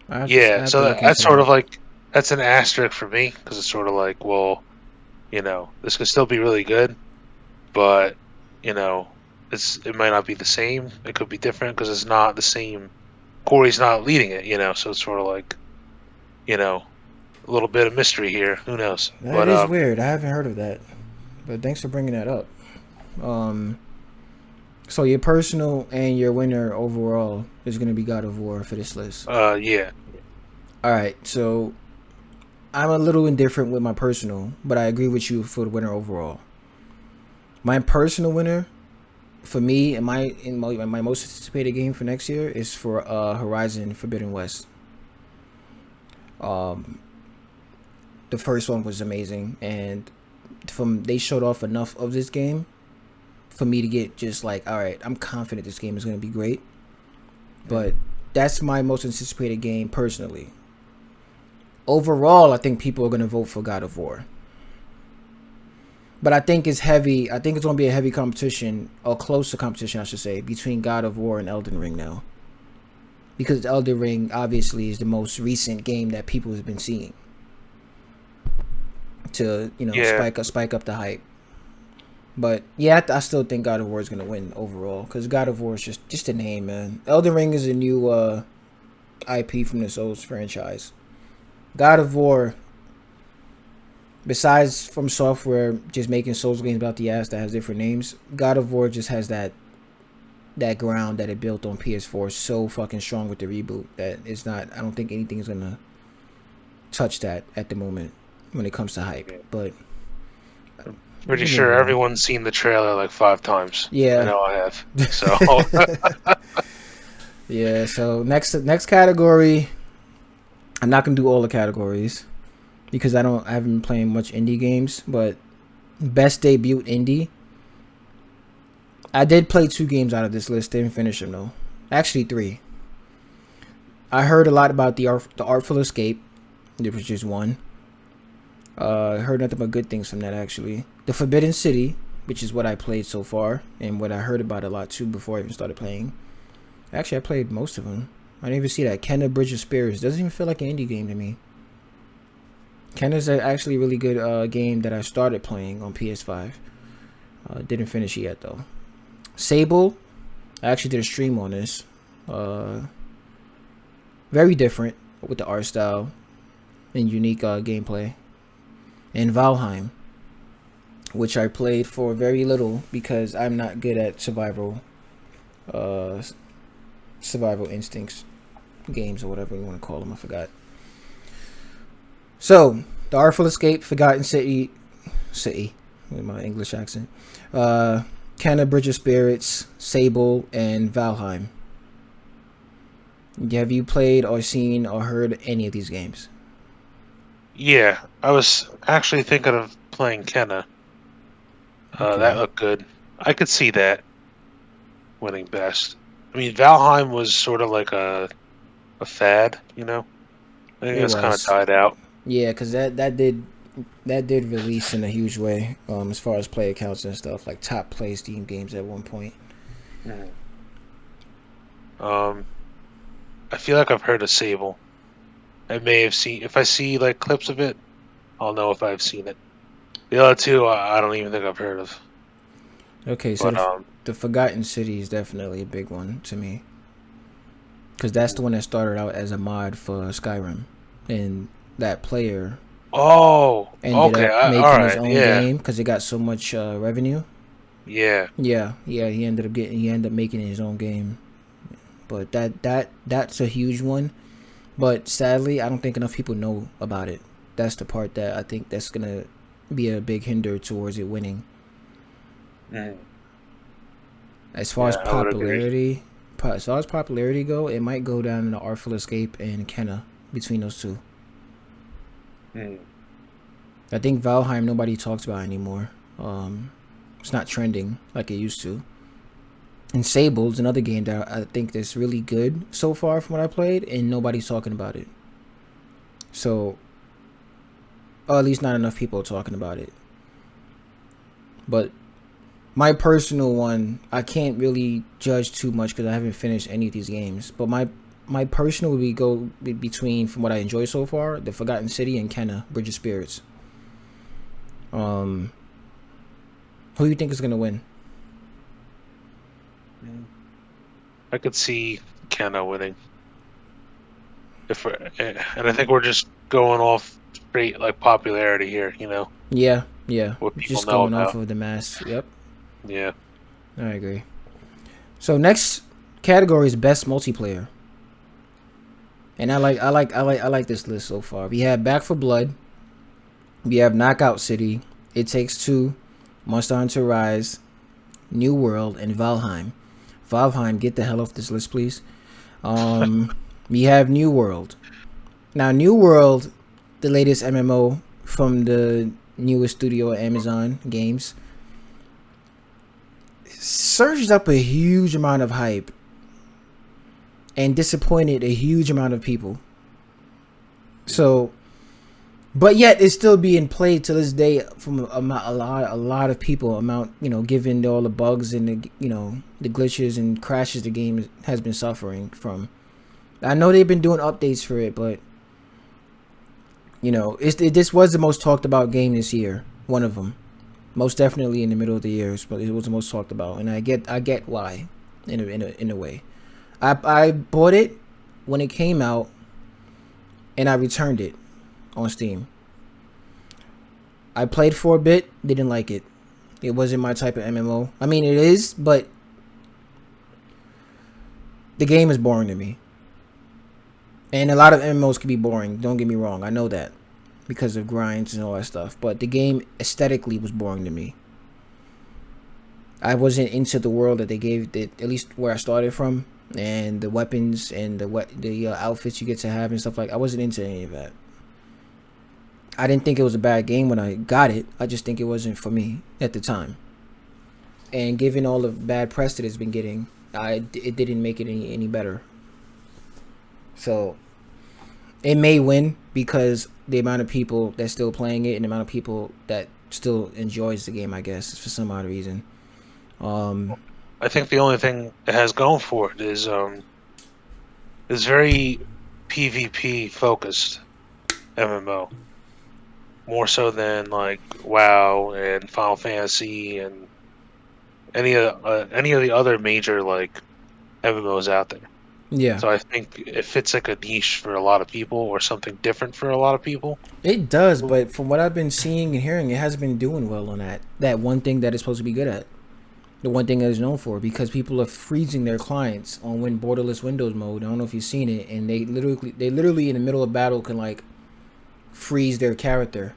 A: I
B: yeah.
A: have to
B: So
A: look
B: that's
A: into
B: sort
A: that.
B: of like that's an asterisk for me because it's sort of like, well, this could still be really good, but you know, it might not be the same. It could be different because it's not the same. Corey's not leading it, so it's sort of like, you know, a little bit of mystery here. Who knows?
A: That
B: But
A: is weird. I haven't heard of that. But thanks for bringing that up. Um, so your personal and your winner overall is going to be God of War for this list.
B: yeah.
A: All right, so I'm a little indifferent with my personal, but I agree with you for the winner overall. My personal winner, for me, in my most anticipated game for next year is for Horizon Forbidden West. Um, the first one was amazing, and from they showed off enough of this game for me to get just like, all right, I'm confident this game is going to be great. But that's my most anticipated game personally. Overall, I think people are going to vote for God of War. But I think it's heavy. I think it's going to be a heavy competition, or close to competition, I should say, between God of War and Elden Ring now. Because Elden Ring obviously is the most recent game that people have been seeing to
B: Yeah.
A: spike up the hype. But yeah, I still think God of War is gonna win overall because God of War is just a name, man. Elden Ring is a new IP from the Souls franchise. God of War, besides from software just making Souls games about the ass that has different names, God of War just has that ground that it built on PS4 so fucking strong with the reboot that it's not. I don't think anything is gonna touch that at the moment when it comes to hype. But
B: Pretty
A: you never
B: sure
A: know.
B: everyone's seen the trailer like 5 times. I
A: Yeah.
B: know I have. So
A: Yeah, so next category, I'm not gonna do all the categories because I haven't been playing much indie games, but best debut indie. I did play 2 games out of this list, didn't finish them though. Actually 3. I heard a lot about the Artful Escape, which is one. Heard nothing but good things from that actually. The Forbidden City, which is what I played so far, and what I heard about a lot too before I even started playing. Actually, I played most of them. I didn't even see that. Kenna Bridge of Spirits doesn't even feel like an indie game to me. Kenna's actually a really good game that I started playing on PS5. Didn't finish it yet though. Sable, I actually did a stream on this. Very different with the art style and unique gameplay. And Valheim. which I played for very little because I'm not good at uh, survival instincts games or whatever you want to call them. I forgot. So, The Artful Escape, Forgotten City, with my English accent, Canna Bridge of Spirits, Sable, and Valheim. Have you played or seen or heard any of these games?
B: Yeah, I was actually thinking of playing Kenna. That
A: Okay,
B: looked good. I could see that winning best. I mean, Valheim was sort of like a fad, you know. I think
A: it
B: that's kind of
A: was.
B: died out.
A: Yeah, because that did release in a huge way, as far as player counts and stuff, like top play Steam games at one point.
B: Mhm. Um, I feel like I've heard of Sable. I may have seen if I see like clips of it, I'll know if I've seen it. The other two, I don't even think I've heard of.
A: Okay, so
B: But
A: the Forgotten City is definitely a big one to me, because that's the one that started out as a mod for Skyrim, and that player
B: oh,
A: ended
B: okay,
A: up
B: all
A: making his
B: right,
A: own
B: yeah,
A: game because it got so much revenue.
B: yeah.
A: Yeah, he ended up making his own game, but that's a huge one. But sadly, I don't think enough people know about it. That's the part that I think that's gonna be a big hinder towards it winning.
B: Mhm.
A: As far as
B: Yeah, I would agree.
A: popularity go, it might go down in the Artful Escape and Kenna between those two.
B: Mhm.
A: I think Valheim nobody talks about anymore. It's not trending like it used to. And Sable's another game that I think that's really good so far from what I played, and nobody's talking about it. So, or at least not enough people are talking about it. But my personal one, I can't really judge too much because I haven't finished any of these games. But my personal would be go between from what I enjoy so far, the Forgotten City and Kenna Bridge of Spirits. Um, who do you think is gonna win?
B: Mhm. I could see Kenna winning. And I think we're just going off straight like popularity here. You know
A: Yeah,
B: what people
A: just
B: know
A: going off
B: about.
A: of the mass. Yep,
B: Yeah.
A: I agree. So next category is best multiplayer, and I like this list so far. We have Back for Blood, we have Knockout City, It Takes Two, Monster Hunter Rise, New World, and Valheim. Valheim, get the hell off this list, please. Um, we have New World. Now, New World, the latest MMO from the newest studio, Amazon Games, surged up a huge amount of hype and disappointed a huge amount of people.
B: Mhm.
A: So, but yet it's still being played to this day from a lot of people. Given all the bugs and the glitches and crashes the game has been suffering from. I know they've been doing updates for it, but this was the most talked about game this year. One of them, most definitely in the middle of the years, but it was the most talked about, and I get why, in a way. I bought it when it came out, and I returned it on Steam. I played for a bit, didn't like it. It wasn't my type of MMO. I mean, it is, but the game is boring to me. And a lot of MMOs can be boring. Don't get me wrong. I know that because of grinds and all that stuff. But the game aesthetically was boring to me. I wasn't into the world that they gave, at least where I started from, and the weapons and the outfits you get to have and stuff like. I wasn't into any of that. I didn't think it was a bad game when I got it. I just think it wasn't for me at the time. And given all the bad press that it's been getting, it didn't make it any better. So it may win because the amount of people that's still playing it and the amount of people that still enjoys the game, I guess, for some odd reason. Um,
B: I think the only thing it has going for it is very PvP focused MMO, more so than like WoW and Final Fantasy and any of the other major like MMOs out there.
A: Yeah,
B: So I think it fits like a niche for a lot of people or something different for a lot of people.
A: it does. But from what I've been seeing and hearing, it hasn't been doing well on that one thing that it's supposed to be good at. The one thing that it's known for, because people are freezing their clients on when borderless Windows mode. I don't know if you've seen it, and they literally in the middle of battle can like freeze their character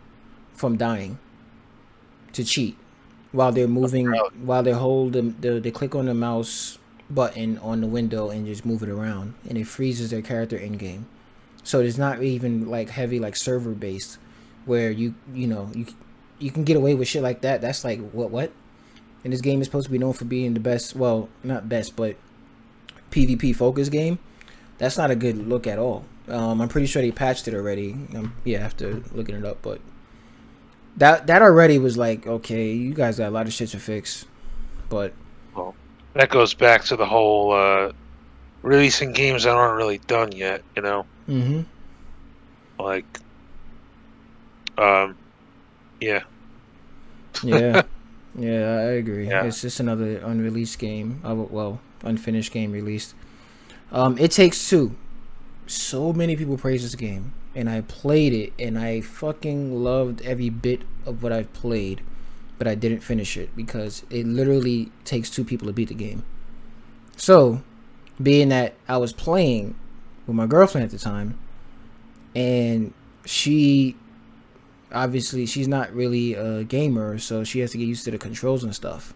A: from dying to cheat while they're moving, while they hold they click on the mouse button on the window and just move it around, and it freezes their character in game. So it's not even like heavy like server based, where you can get away with shit like that. That's like what? And this game is supposed to be known for being the best. Well, not best, but PvP focused game. That's not a good look at all. I'm pretty sure they patched it already. Yeah, after looking it up, but that already was like, okay, you guys got a lot of shit to fix. But
B: Well, that goes back to the whole releasing games that aren't really done yet.
A: mm-hmm.
B: Like, um, yeah,
A: Yeah, yeah, I agree.
B: yeah.
A: It's just another unreleased game. Well, unfinished game released. It Takes Two. So many people praise this game, and I played it, and I fucking loved every bit of what I've played, but I didn't finish it because it literally takes two people to beat the game. So, being that I was playing with my girlfriend at the time, and she obviously she's not really a gamer, so she has to get used to the controls and stuff.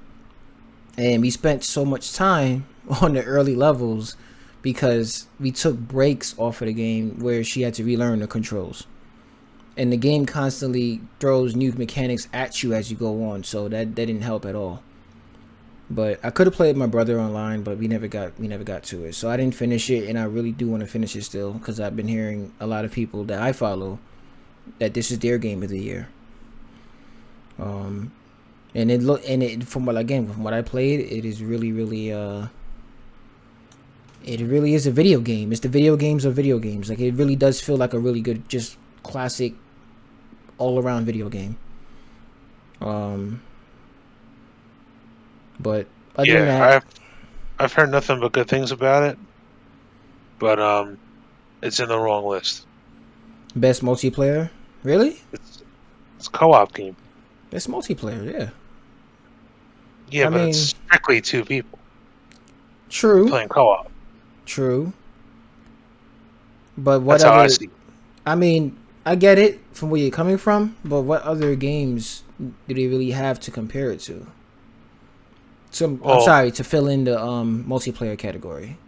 A: And we spent so much time on the early levels because we took breaks off of the game where she had to relearn the controls. And the game constantly throws new mechanics at you as you go on, so that didn't help at all. But I could have played with my brother online, but we never got to it. So I didn't finish it, and I really do want to finish it still because I've been hearing a lot of people that I follow that this is their game of the year. And it from what I played, it is really it really is a video game. It's the video games of video games. Like, it really does feel like a really good, just classic all around video game. But other than
B: Yeah,
A: that,
B: I've heard nothing but good things about it, but it's in the wrong list.
A: best multiplayer, really?
B: It's a co-op game.
A: It's multiplayer, yeah.
B: Yeah,
A: I
B: but it's
A: mean,
B: strictly two people
A: true,
B: playing co-op.
A: true. But what
B: That's how I
A: other?
B: see it.
A: I mean, I get it from where you're coming from, but what other games do they really have to compare it to? So I'm
B: Well,
A: sorry to fill in the multiplayer category.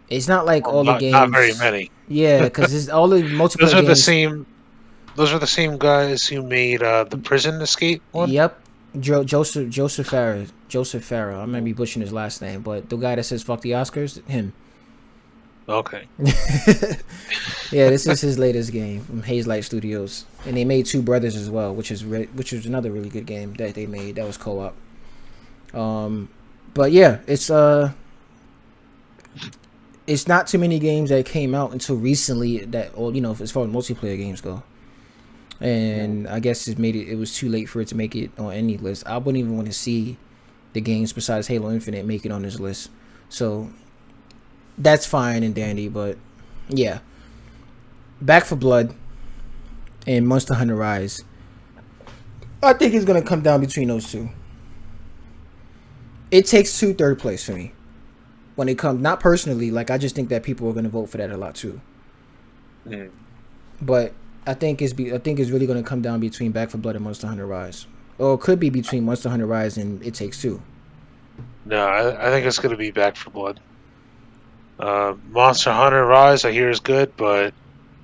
A: It's not like all the
B: not very
A: games.
B: many.
A: Yeah, because it's all the
B: Those
A: multiplayer
B: are the
A: games.
B: same. Those are the same guys who made the Prison Escape one.
A: Yep, Joseph Farah. I might be butchering his last name, but the guy that says "fuck the Oscars," him.
B: Okay.
A: Yeah, this is his latest game from Hazelight Studios, and they made Two Brothers as well, which is another really good game that they made. That was co-op. But yeah, it's not too many games that came out until recently that, or as far as multiplayer games go. And I guess it was too late for it to make it on any list. I wouldn't even want to see the games besides Halo Infinite make it on this list. So that's fine and dandy, but yeah. Back for Blood and Monster Hunter Rise. I think it's gonna come down between those two. It Takes Two third place for me. When it comes, not personally, like, I just think that people are gonna vote for that a lot too.
B: Mm.
A: But I think it's really gonna come down between Back for Blood and Monster Hunter Rise, or it could be between Monster Hunter Rise and It Takes Two.
B: No, I think it's going to be Back for Blood. Monster Hunter Rise, I hear, is good, but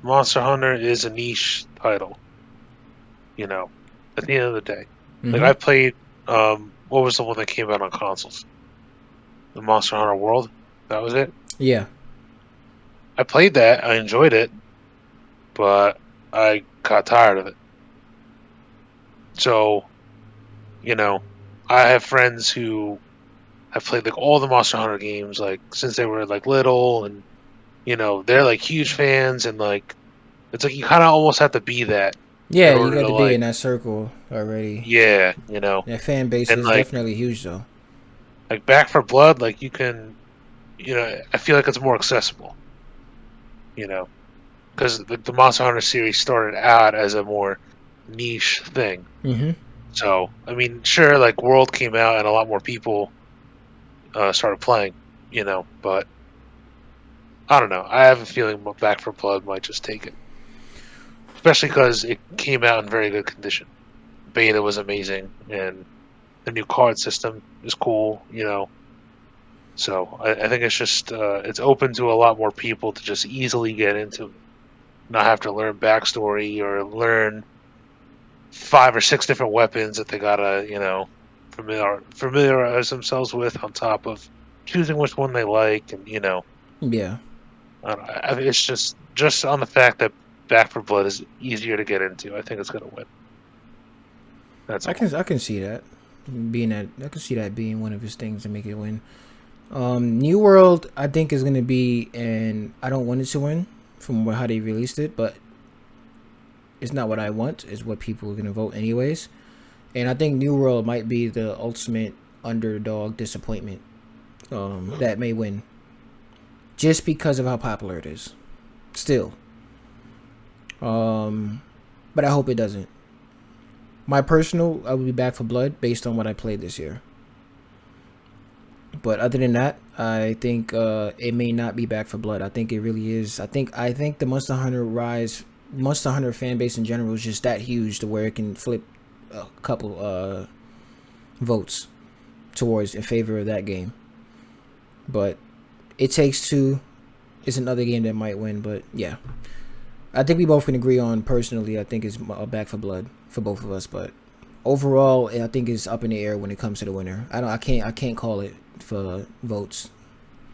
B: Monster Hunter is a niche title. At the end of the day, like,
A: Mm-hmm.
B: I played. What was the one that came out on consoles? The Monster Hunter World. That was it.
A: Yeah.
B: I played that. I enjoyed it, but I got tired of it. So, I have friends who have played like all the Monster Hunter games, like since they were like little, and they're like huge fans, and like it's like you kind of almost have to be that in
A: Yeah, you
B: order
A: got
B: to
A: to be
B: like,
A: in that circle already.
B: yeah,
A: That fan base
B: and
A: is
B: like
A: definitely huge, though.
B: Like Back for Blood, like you can, I feel like it's more accessible. Because the Monster Hunter series started out as a more niche thing.
A: Mm-hmm.
B: So I mean, sure, like World came out and a lot more people started playing, but I don't know. I have a feeling Back for Blood might just take it, especially because it came out in very good condition. Beta was amazing, and the new card system is cool. So I think it's just it's open to a lot more people to just easily get into it, not have to learn backstory or learn 5 or 6 different weapons that they gotta familiarize themselves with on top of choosing which one they like, and
A: Yeah,
B: I don't know, it's just on the fact that Back for Blood is easier to get into. I think it's gonna win. That's
A: I
B: all.
A: can see that being that I can see that being one of his things to make it win. New World, I think is gonna be, and I don't want it to win from how they released it, but it's not what I want. Is what people are gonna vote anyways. And I think New World might be the ultimate underdog disappointment. That may win just because of how popular it is. Still, but I hope it doesn't. My personal, I will be Back for Blood based on what I played this year. But other than that, I think it may not be Back for Blood. I think it really is. I think the Monster Hunter fan base in general is just that huge to where it can flip a couple votes towards in favor of that game. But It Takes Two is another game that might win. But yeah, I think we both can agree on personally. I think it's Back for Blood for both of us. But overall, I think it's up in the air when it comes to the winner. I can't call it for votes.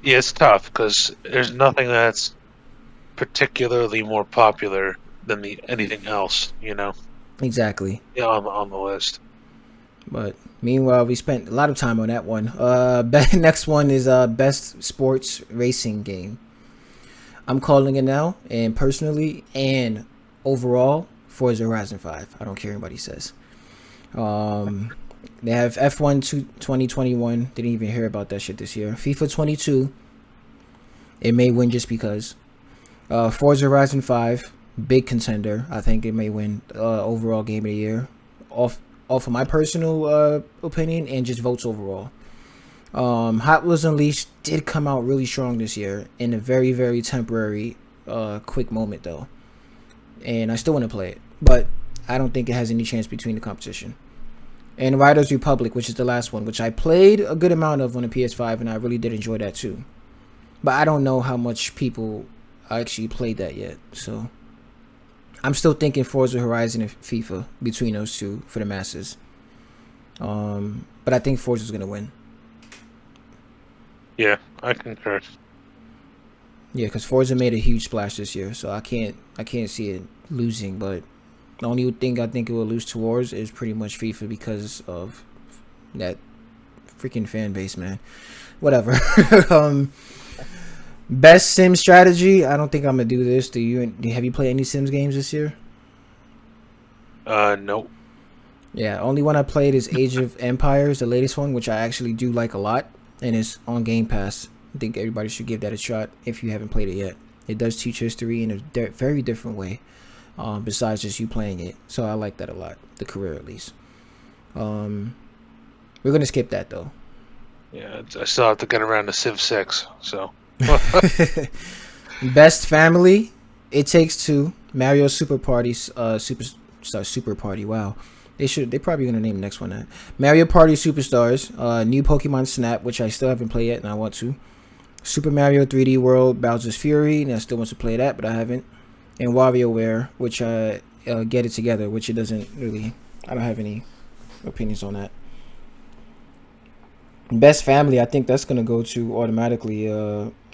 B: Yeah, it's tough because there's nothing that's particularly more popular than anything else.
A: Exactly.
B: Yeah, on the list.
A: But meanwhile, we spent a lot of time on that one. Next one is best sports racing game. I'm calling it now, and personally and overall, Forza Horizon 5. I don't care what anybody says. They have F1 2021. Didn't even hear about that shit this year. FIFA 22. It may win just because. Forza Horizon 5. Big contender. I think it may win overall game of the year. Off of my personal opinion and just votes overall. Hot Wheels Unleashed did come out really strong this year in a very, very temporary, quick moment though. And I still want to play it. But I don't think it has any chance between the competition. And Riders Republic, which is the last one, which I played a good amount of on the PS5, and I really did enjoy that too. But I don't know how much people actually played that yet. So I'm still thinking Forza Horizon and FIFA between those two for the masses. But I think Forza's going to win.
B: Yeah, I concur.
A: Yeah, because Forza made a huge splash this year, so I can't see it losing. But the only thing I think it will lose towards is pretty much FIFA because of that freaking fan base, man. Whatever. Best Sim strategy. I don't think I'm gonna do this. Have you played any Sims games this year?
B: Nope.
A: Yeah, only one I played is Age of Empires, the latest one, which I actually do like a lot, and it's on Game Pass. I think everybody should give that a shot if you haven't played it yet. It does teach history in a very different way, besides just you playing it. So I like that a lot, the career at least. We're gonna skip that though.
B: Yeah, I still have to get around to Civ 6, so.
A: Best family, It Takes Two, Mario Super Party, Super Party. Wow, they probably gonna name the next one that. Mario Party Superstars, new Pokemon Snap, which I still haven't played yet, and I want to. Super Mario 3D World, Bowser's Fury, and I still want to play that, but I haven't. And WarioWare, which I Get It Together, which it doesn't really. I don't have any opinions on that. Best family, I think that's gonna go to automatically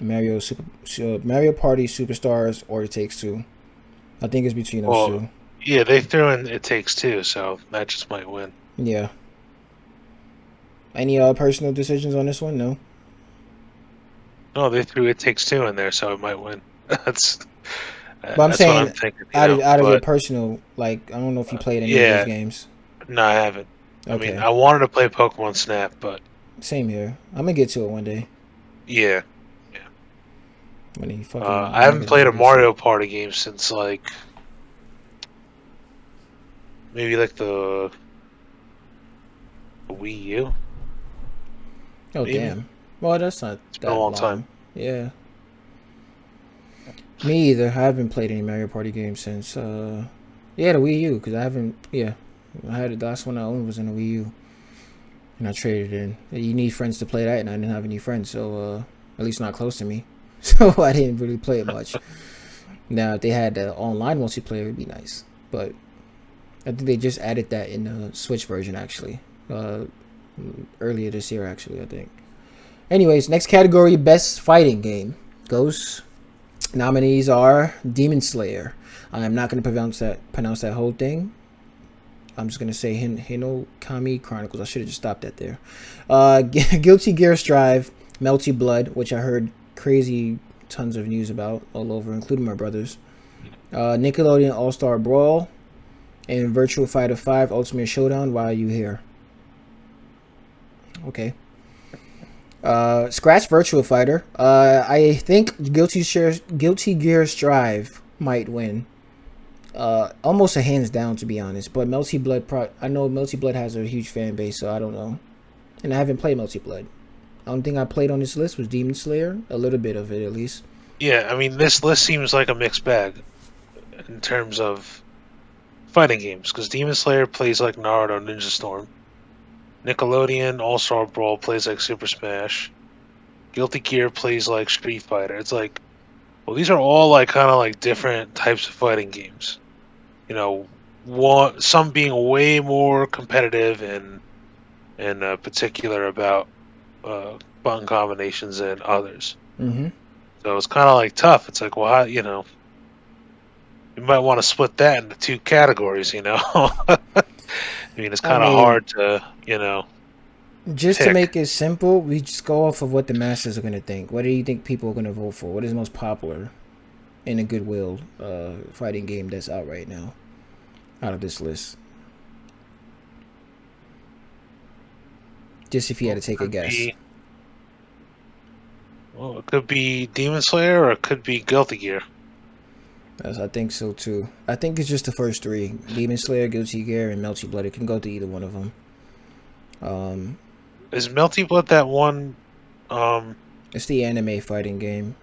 A: Mario Party Superstars or It Takes Two. I think it's between those two.
B: Yeah, they threw in It Takes Two, so that just might win.
A: Yeah. Any personal decisions on this one? No.
B: No, they threw It Takes Two in there, so it might win. That's
A: But I'm
B: that's
A: saying
B: what I'm thinking.
A: out of your personal, like, I don't know if you played any of those games.
B: No, I haven't.
A: Okay.
B: I mean, I wanted to play Pokemon Snap, but
A: Same here. I'm gonna get to it one day
B: Yeah, yeah.
A: when he fucking
B: I haven't
A: manga
B: played
A: doesn't
B: a
A: get shit.
B: Mario Party game since like maybe like the Wii U.
A: Oh
B: Maybe
A: damn. Well, that's not
B: it's been a
A: that
B: long time.
A: long. Yeah. Me either. I haven't played any Mario Party games since yeah, the Wii U, because I haven't, yeah. I had the last one I owned was in the Wii U. And I traded in. You need friends to play that, and I didn't have any friends, so at least not close to me. So I didn't really play it much. Now, if they had online multiplayer, it'd be nice. But I think they just added that in the Switch version, actually. Uh, Earlier this year, actually, I think. Anyways, next category, best fighting game goes. Nominees are Demon Slayer. I am not going to pronounce that whole thing. I'm just gonna say Hinokami Chronicles. I should have just stopped that there. Guilty Gear Strive, Melty Blood, which I heard crazy tons of news about all over, including my brothers. Nickelodeon All Star Brawl, and Virtual Fighter 5 Ultimate Showdown. Why are you here? Okay. Scratch Virtual Fighter. I think Guilty Gear Strive might win. Almost a hands down, to be honest. But Melty Blood, I know Melty Blood has a huge fan base, so I don't know. And I haven't played Melty Blood. The only thing I played on this list was Demon Slayer, a little bit of it at least.
B: Yeah, I mean this list seems like a mixed bag in terms of fighting games because Demon Slayer plays like Naruto Ninja Storm. Nickelodeon All Star Brawl plays like Super Smash. Guilty Gear plays like Street Fighter. It's like, well, these are all like kind of like different types of fighting games. You know, some being way more competitive and particular about button combinations than others.
A: Mm-hmm.
B: So it's kind of like tough. It's like, well, you might want to split that into two categories. I mean, it's
A: I
B: kind of
A: mean,
B: hard to
A: just to
B: pick.
A: make it simple, we just go off of what the masses are gonna think. What do you think people are gonna vote for? What is most popular in a Goodwill fighting game that's out right now? Out of this list, just if you had
B: Well,
A: to take a guess.
B: it could be Demon Slayer or it could be Guilty Gear.
A: Yes, I think so too. I think it's just the first three: Demon Slayer, Guilty Gear, and Melty Blood. It can go to either one of them. Um,
B: Is Melty Blood that one? Um,
A: it's the anime fighting game.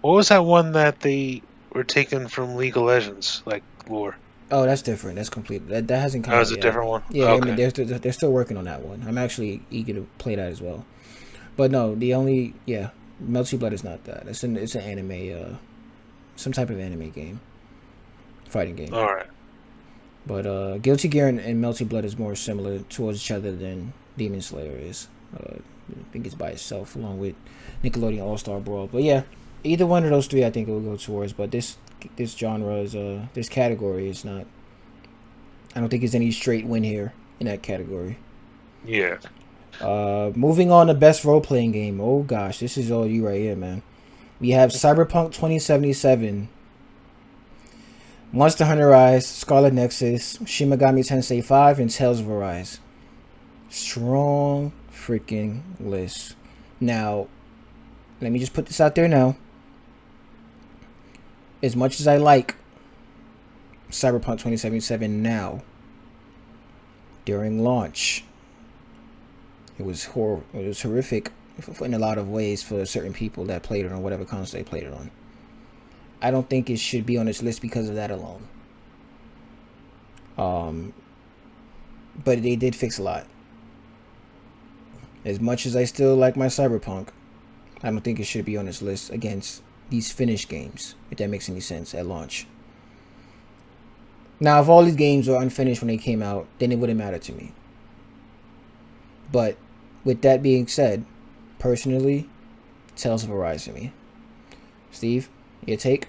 B: what was that one that they were taken from League of Legends, like lore?
A: Oh, that's different. That's complete. That hasn't come
B: That was
A: out
B: a
A: yet.
B: different one.
A: Yeah,
B: Okay.
A: they're still working on that one. I'm actually eager to play that as well. But no, the only yeah, Melty Blood is not that. It's an anime some type of anime game, fighting game.
B: All right.
A: But Guilty Gear and Melty Blood is more similar towards each other than Demon Slayer is. I think it's by itself along with Nickelodeon All Star Brawl. But yeah, either one of those three I think it will go towards. But this genre is this category is not. I don't think there's any straight win here in that category.
B: Yeah.
A: Moving on to best role playing game. Oh gosh, this is all you right here, man. We have Cyberpunk 2077, Monster Hunter Rise, Scarlet Nexus, Shin Megami Tensei 5, and Tales of Arise. Strong freaking list. Now, let me just put this out there now. As much as I like Cyberpunk 2077 now, during launch, it was It was horrific in a lot of ways for certain people that played it on whatever console they played it on. I don't think it should be on this list because of that alone. Um, but they did fix a lot. As much as I still like my Cyberpunk, I don't think it should be on this list against these finished games, if that makes any sense at launch. Now, if all these games were unfinished when they came out, then it wouldn't matter to me. But with that being said, personally, Tales of Arise to me. Steve, your take?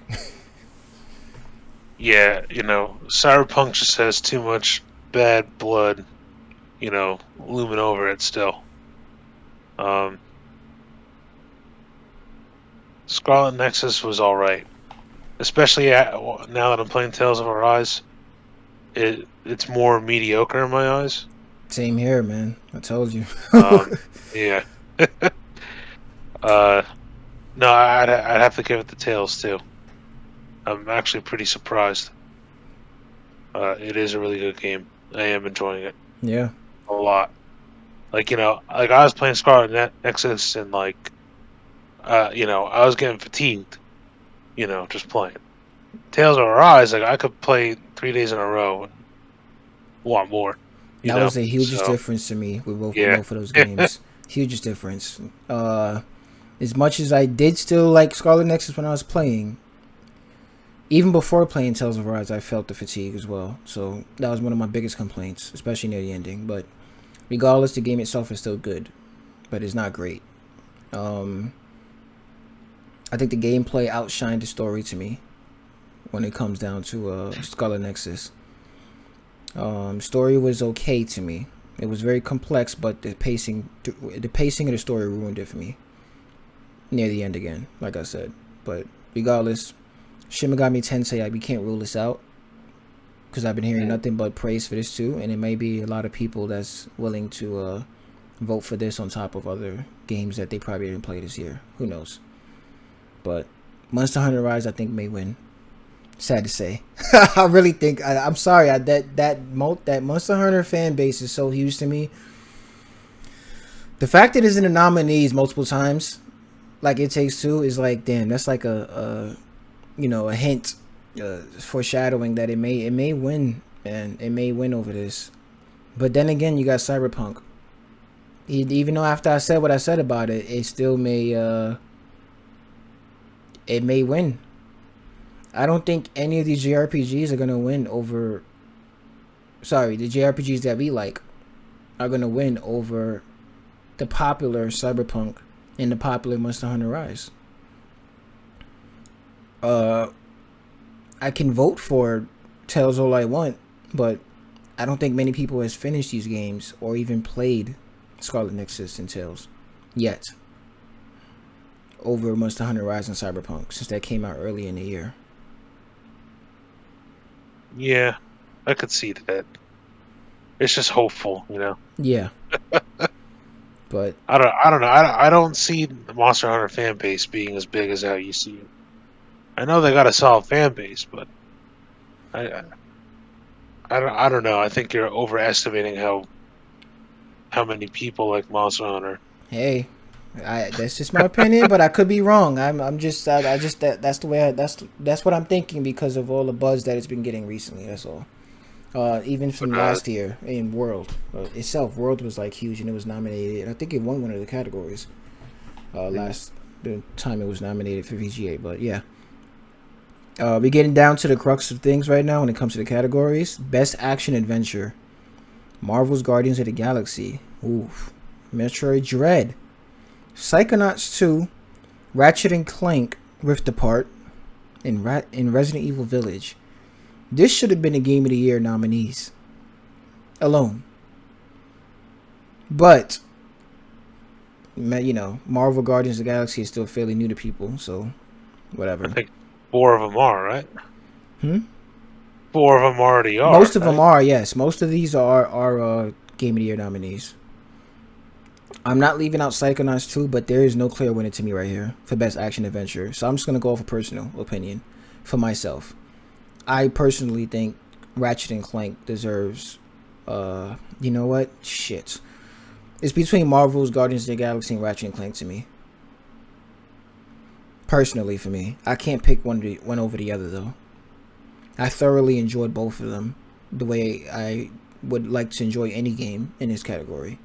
B: Yeah. Cyberpunk just has too much bad blood, looming over it still. Um, Scarlet Nexus was all right, especially now that I'm playing Tales of Arise. It's more mediocre in my eyes.
A: Same here, man. I told you.
B: Yeah. uh, no, I'd have to give it to Tails too. I'm actually pretty surprised. It is a really good game. I am enjoying it
A: Yeah.
B: a lot. Like like I was playing Scarlet Nexus and like I was getting fatigued. Just playing. Tales of Arise, like I could play 3 days in a row and want more.
A: That was the hugest
B: So
A: difference to me with
B: yeah,
A: both of those games. Hugest difference. As much as I did still like Scarlet Nexus when I was playing, even before playing Tales of Arise, I felt the fatigue as well. So that was one of my biggest complaints, especially near the ending. But regardless, the game itself is still good, but it's not great. Um, I think the gameplay outshined the story to me when it comes down to Scarlet Nexus. Story was okay to me. It was very complex, but the pacing of the story ruined it for me near the end again, like I said. But regardless, Shin Megami Tensei, we can't rule this out because I've been hearing nothing but praise for this too, and it may be a lot of people that's willing to vote for this on top of other games that they probably didn't play this year. Who knows? But Monster Hunter Rise, I think, may win. Sad to say. I really think I'm sorry. That Monster Hunter fan base is so huge to me. The fact that it's in the nominees multiple times, like It Takes Two, is like, damn. That's like a hint, foreshadowing that it may win, man. It may win over this. But then again, you got Cyberpunk. Even though after I said what I said about it, it still may it may win. I don't think any of these JRPGs are gonna win over. Sorry, the JRPGs that we like are gonna win over the popular Cyberpunk and the popular Monster Hunter Rise. I can vote for Tales All I Want, but I don't think many people has finished these games or even played Scarlet Nexus and Tales yet over Monster Hunter Rise and Cyberpunk since that came out early in the year.
B: yeah, I could see that. It's just hopeful,
A: Yeah, but
B: I don't know. I don't see the Monster Hunter fan base being as big as how you see it. I know they got a solid fan base, but I I don't know. I think you're overestimating how many people like Monster Hunter.
A: hey, that's just my opinion, but I could be wrong. I'm just I just that's the way that's what I'm thinking because of all the buzz that it's been getting recently. That's all. Even from
B: But
A: last year in World itself, World was like huge and it was nominated. I think it won one of the categories. Last the time it was nominated for VGA, but yeah. We're getting down to the crux of things right now when it comes to the categories. Best Action Adventure. Marvel's Guardians of the Galaxy. Oof. Metroid Dread. Psychonauts 2. Ratchet and Clank Rift Apart. And Resident Evil Village. This should have been the Game of the Year nominees. Alone. But, Marvel Guardians of the Galaxy is still fairly new to people, so whatever.
B: I think 4 of them are, right? 4 of them already are.
A: Most of
B: right?
A: them are, yes. Most of these are Game of the Year nominees. I'm not leaving out Psychonauts 2, but there is no clear winner to me right here for Best Action Adventure. So I'm just going to go off a personal opinion for myself. I personally think Ratchet and Clank deserves, you know what? Shit. It's between Marvel's Guardians of the Galaxy and Ratchet and Clank to me. Personally, for me. I can't pick one over the other, though. I thoroughly enjoyed both of them the way I would like to enjoy any game in this category.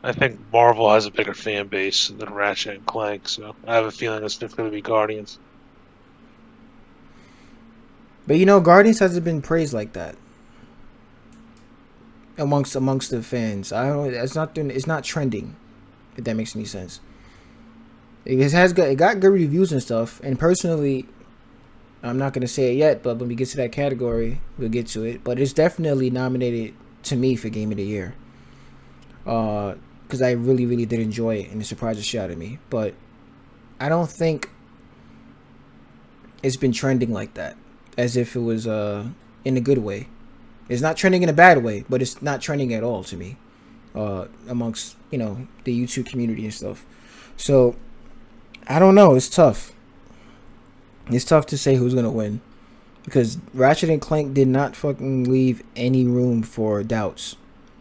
B: I think Marvel has a bigger fan base than Ratchet and Clank, so I have a feeling it's going to be Guardians.
A: But Guardians hasn't been praised like that amongst the fans. I don't. It's not trending. If that makes any sense. It got good reviews and stuff. And personally, I'm not gonna say it yet, but when we get to that category, we'll get to it. But it's definitely nominated to me for Game of the Year. Because I really, really did enjoy it, and it surprised the shit out of me. But I don't think it's been trending like that, as if it was in a good way. It's not trending in a bad way, but it's not trending at all to me. Amongst the YouTube community and stuff. So I don't know. It's tough. It's tough to say who's gonna win because Ratchet and Clank did not fucking leave any room for doubts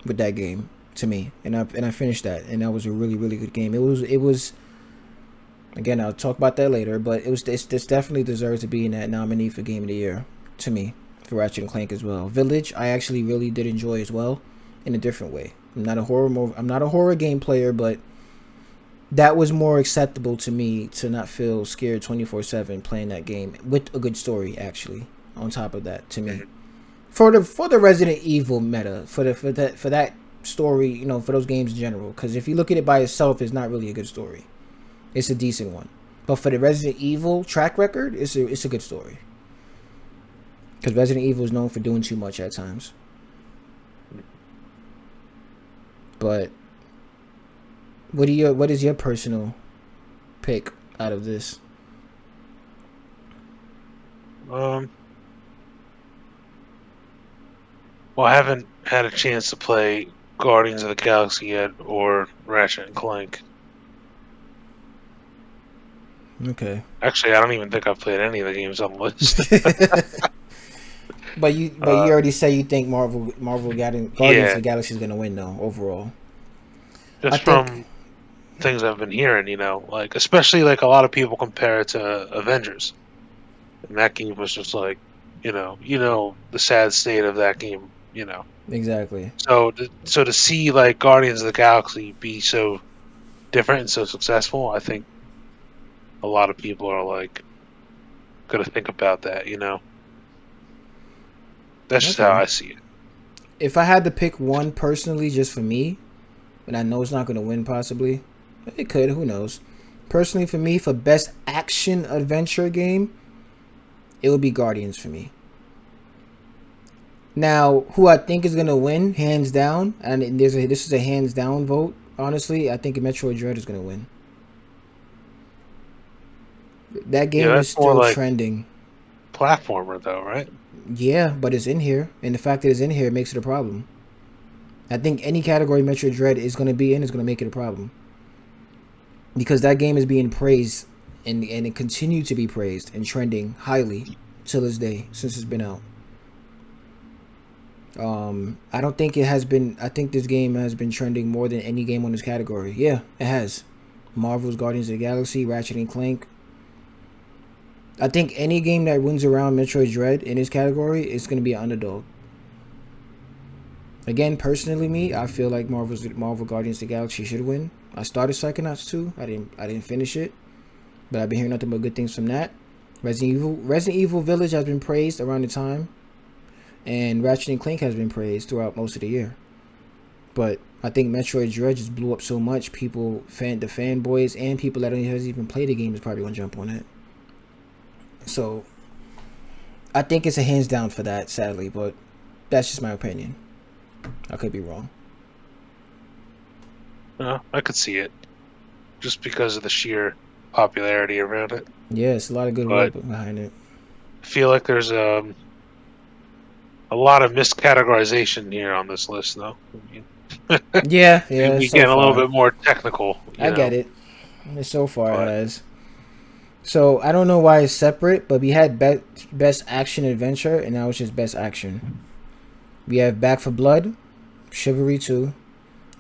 A: with that game to me, and I finished that, and that was a really really good game. It was again, I'll talk about that later, but this definitely deserves to be in that nominee for Game of the Year to me for Ratchet and Clank as well. Village, I actually really did enjoy as well, in a different way. I'm not a horror game player, but that was more acceptable to me to not feel scared 24/7 playing that game with a good story. Actually, on top of that, to me, for the Resident Evil meta, for that story, for those games in general. Because if you look at it by itself, it's not really a good story. It's a decent one, but for the Resident Evil track record, it's a good story. Because Resident Evil is known for doing too much at times. But what is your personal pick out of this?
B: Well, I haven't had a chance to play Guardians of the Galaxy yet or Ratchet and Clank.
A: Okay.
B: Actually, I don't even think I've played any of the games on the list.
A: But you already say you think Guardians of the Galaxy is gonna win though overall.
B: Just from things I've been hearing, like especially like a lot of people compare it to Avengers, and that game was just like, the sad state of that game,
A: Exactly.
B: So to see like Guardians of the Galaxy be so different and so successful, I think a lot of people are like gonna think about that, That's just how I see it.
A: If I had to pick one personally, just for me, and I know it's not going to win possibly, it could, who knows. Personally for me, for best action adventure game, it would be Guardians for me. Now, who I think is going to win, hands down, and this is a hands down vote, honestly, I think Metroid Dread is going to win. That game is still like trending.
B: Platformer though, right?
A: Yeah, but it's in here, and the fact that it's in here makes it a problem. I think any category Metroid Dread is going to be in is going to make it a problem. Because that game is being praised, and it continues to be praised and trending highly till this day since it's been out. I don't think it has been. I think this game has been trending more than any game on this category. Yeah, it has. Marvel's Guardians of the Galaxy, Ratchet and Clank. I think any game that wins around Metroid Dread in this category is going to be an underdog. Again, personally, me, I feel like Marvel Guardians of the Galaxy should win. I started Psychonauts 2. I didn't finish it, but I've been hearing nothing but good things from that. Resident Evil Village has been praised around the time, and Ratchet and Clank has been praised throughout most of the year. But I think Metroid Dread just blew up so much. The fanboys and people that hasn't even played the game is probably gonna jump on it. So I think it's a hands down for that, sadly, but that's just my opinion. I could be wrong.
B: I could see it, just because of the sheer popularity around it.
A: Yeah, it's a lot of good work behind it.
B: I feel like there's a lot of miscategorization here on this list, though.
A: Yeah.
B: We get a little bit more technical.
A: I get it. So far it has. So I don't know why it's separate, but we had best action adventure, and now it's just best action. We have Back 4 Blood, Chivalry 2,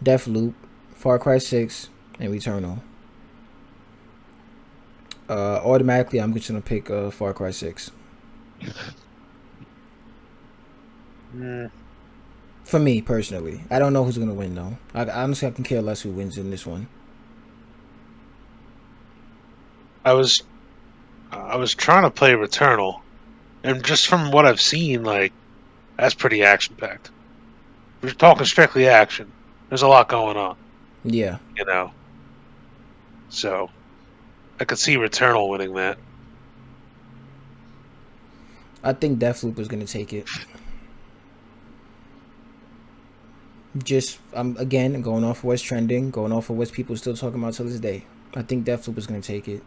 A: Deathloop, Far Cry 6, and Returnal. Automatically, I'm just gonna pick Far Cry 6. For me personally, I don't know who's gonna win though. Honestly, I can care less who wins in this one.
B: I was trying to play Returnal, and just from what I've seen, like, that's pretty action packed. We're talking strictly action. There's a lot going on.
A: Yeah.
B: So I could see Returnal winning that.
A: I think Deathloop is gonna take it. Just again going off of what's trending, going off of what people still talking about till this day. I think Deathloop is gonna take it.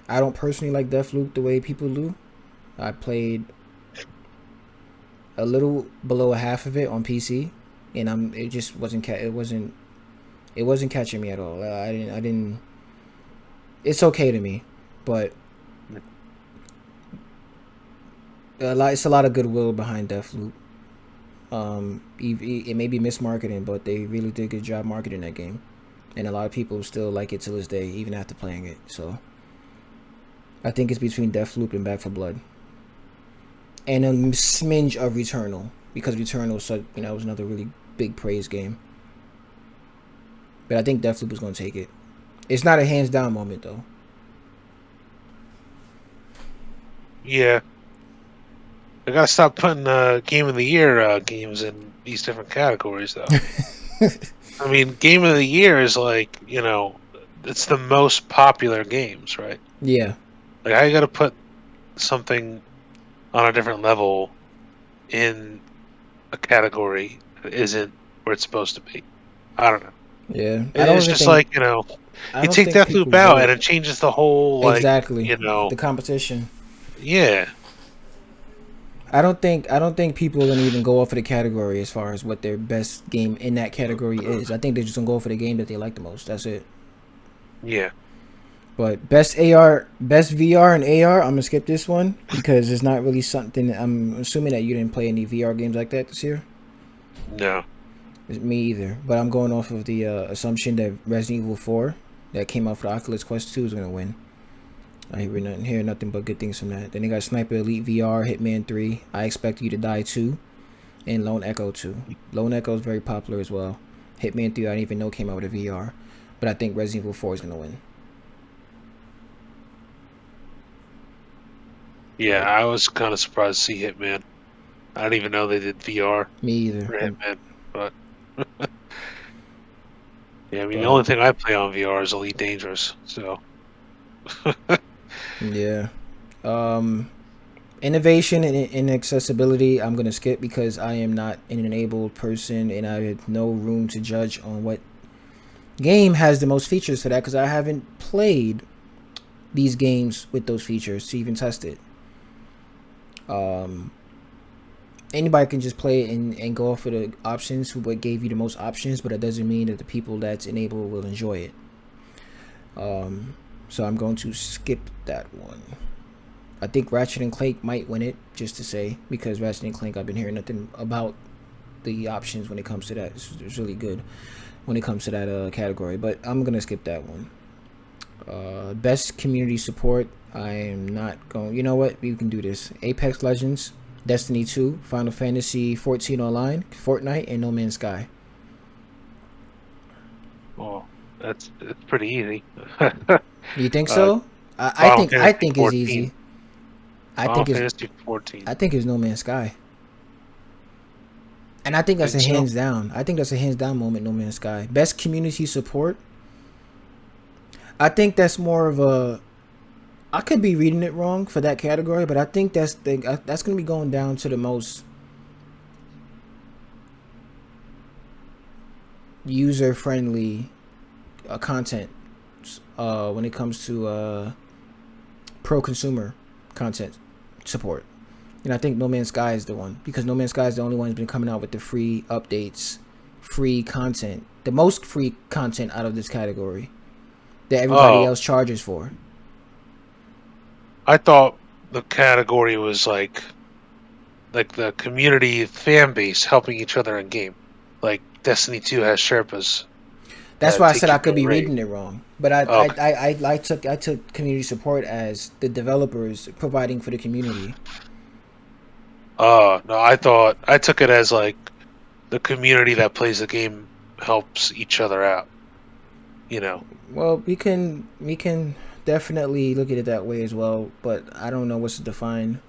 A: I don't personally like Deathloop the way people do. I played a little below half of it on PC, and it just wasn't it wasn't catching me at all. I didn't. It's okay to me, but it's a lot of goodwill behind Deathloop. It may be mismarketing, but they really did a good job marketing that game, and a lot of people still like it to this day, even after playing it. So I think it's between Deathloop and Back 4 Blood, and a smidge of Returnal, because Returnal, so was another really big praise game. But I think Deathloop is going to take it. It's not a hands down moment though.
B: Yeah. I gotta stop putting Game of the Year games in these different categories, though. I mean, Game of the Year is like, it's the most popular games, right?
A: Yeah.
B: Like, I gotta put something on a different level in a category that isn't where it's supposed to be. I don't know.
A: Yeah.
B: It's just like,
A: I
B: you
A: don't
B: take
A: think people
B: Deathloop out
A: vote.
B: and it changes the whole,
A: Exactly. The competition.
B: Yeah.
A: I don't think people are gonna even go off of the category as far as what their best game in that category is. I think they're just gonna go for the game that they like the most. That's it.
B: Yeah.
A: But best VR and AR, I'm gonna skip this one because it's not really something. I'm assuming that you didn't play any VR games like that this year.
B: No.
A: Me either. But I'm going off of the assumption that Resident Evil 4 that came out for the Oculus Quest 2 is gonna win. I hear nothing but good things from that. Then they got Sniper Elite VR, Hitman 3, I Expect You to Die 2, and Lone Echo 2. Lone Echo is very popular as well. Hitman 3 I didn't even know came out with a VR. But I think Resident Evil 4 is going to win.
B: Yeah, I was kind of surprised to see Hitman. I didn't even know they did VR.
A: Me either.
B: For Hitman, but yeah, I mean the only thing I play on VR is Elite Dangerous, so
A: yeah. Innovation and accessibility I'm gonna skip because I am not an enabled person and I have no room to judge on what game has the most features for that because I haven't played these games with those features to even test it. Anybody can just play it and go off of the options, what gave you the most options, but it doesn't mean that the people that's enabled will enjoy it. So I'm going to skip that one. I think Ratchet and Clank might win it, just to say, because Ratchet and Clank, I've been hearing nothing about the options when it comes to that. It's really good when it comes to that category, but I'm gonna skip that one. Best community support, I am not going. You know what? We can do this. Apex Legends, Destiny 2, Final Fantasy 14 Online, Fortnite, and No Man's Sky.
B: oh, it's pretty easy.
A: You think so? I think it's easy.
B: Final Fantasy 14.
A: I think it's No Man's Sky. And I think that's a hands down. I think that's a hands down moment, No Man's Sky. Best community support. I think that's more of a. I could be reading it wrong for that category, but I think that's going to be going down to the most user friendly content when it comes to pro consumer content support. And I think No Man's Sky is the one because No Man's Sky is the only one who's been coming out with the free updates, free content, the most free content out of this category that everybody else charges for.
B: I thought the category was like the community fan base helping each other in game. Like Destiny 2 has Sherpas.
A: That's why I said I could be reading it wrong. But I took community support as the developers providing for the community.
B: Oh, no, I took it as like the community that plays the game helps each other out.
A: Well, we can definitely look at it that way as well, but I don't know what's the defined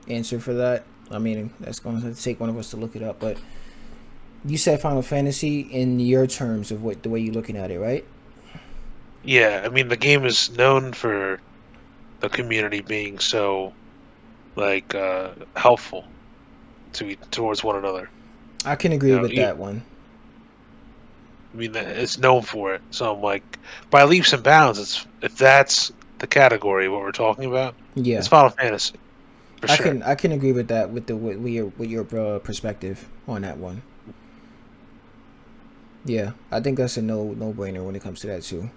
A: answer for that. I mean, that's going to take one of us to look it up, but you said Final Fantasy in your terms of the way you're looking at it, right?
B: Yeah, I mean the game is known for the community being so helpful towards one another.
A: I can agree with that one.
B: I mean, it's known for it. So I'm like, by leaps and bounds, if that's the category what we're talking about,
A: yeah,
B: it's Final Fantasy. for sure.
A: I can agree with that with your perspective on that one. Yeah, I think that's a no brainer when it comes to that too.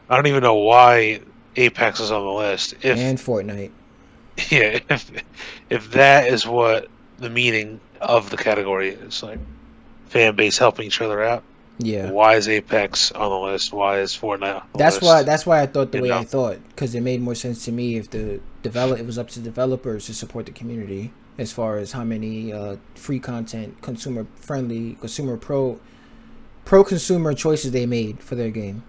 B: I don't even know why Apex is on the list. If
A: And Fortnite.
B: yeah, if that is what the meaning of the category is, like fan base helping each other out.
A: Yeah.
B: Why is Apex on the list? Why is Fortnite on the list?
A: That's why I thought the
B: You
A: way
B: know,
A: I thought, because it made more sense to me if the develop it was up to developers to support the community as far as how many free content, consumer friendly, consumer pro consumer choices they made for their game.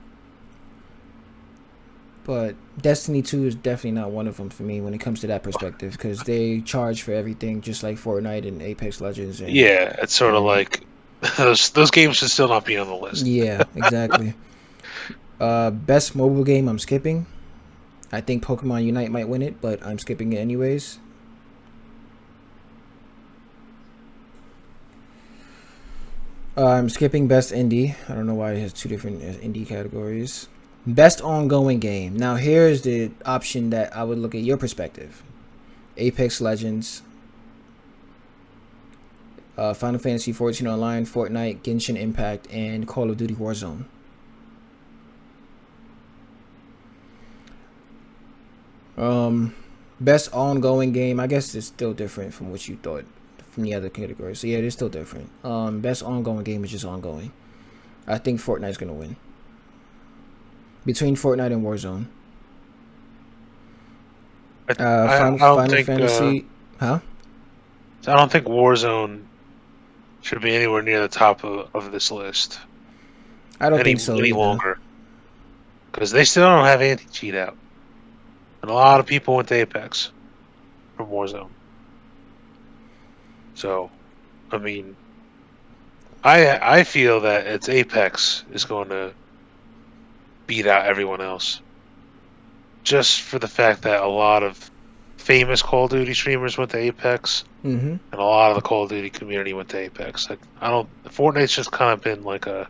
A: But Destiny 2 is definitely not one of them for me when it comes to that perspective, because they charge for everything just like Fortnite and Apex Legends
B: yeah, it's sort of
A: and
B: like those games should still not be on the list.
A: yeah, exactly. Best mobile game I'm skipping. I think Pokemon Unite might win it, but I'm skipping it anyways. I'm skipping best indie. I don't know why it has two different indie categories. Best ongoing game. Now here's the option that I would look at your perspective. Apex Legends, Final Fantasy 14 Online, Fortnite, Genshin Impact, and Call of Duty Warzone. Um, Best ongoing game. I guess it's still different from what you thought from the other categories. So yeah, it's still different. Best ongoing game is just ongoing. I think Fortnite's gonna win between Fortnite and Warzone.
B: I don't
A: Final
B: think
A: Fantasy, huh?
B: I don't think Warzone should be anywhere near the top of this list
A: I don't think so
B: any
A: either.
B: longer because they still don't have anti cheat out, and a lot of people went to Apex from Warzone. So I mean, I feel that it's Apex is going to beat out everyone else just for the fact that a lot of famous Call of Duty streamers went to Apex,
A: Mm-hmm.
B: and a lot of the Call of Duty community went to Apex. Like I don't, Fortnite's just kind of been like a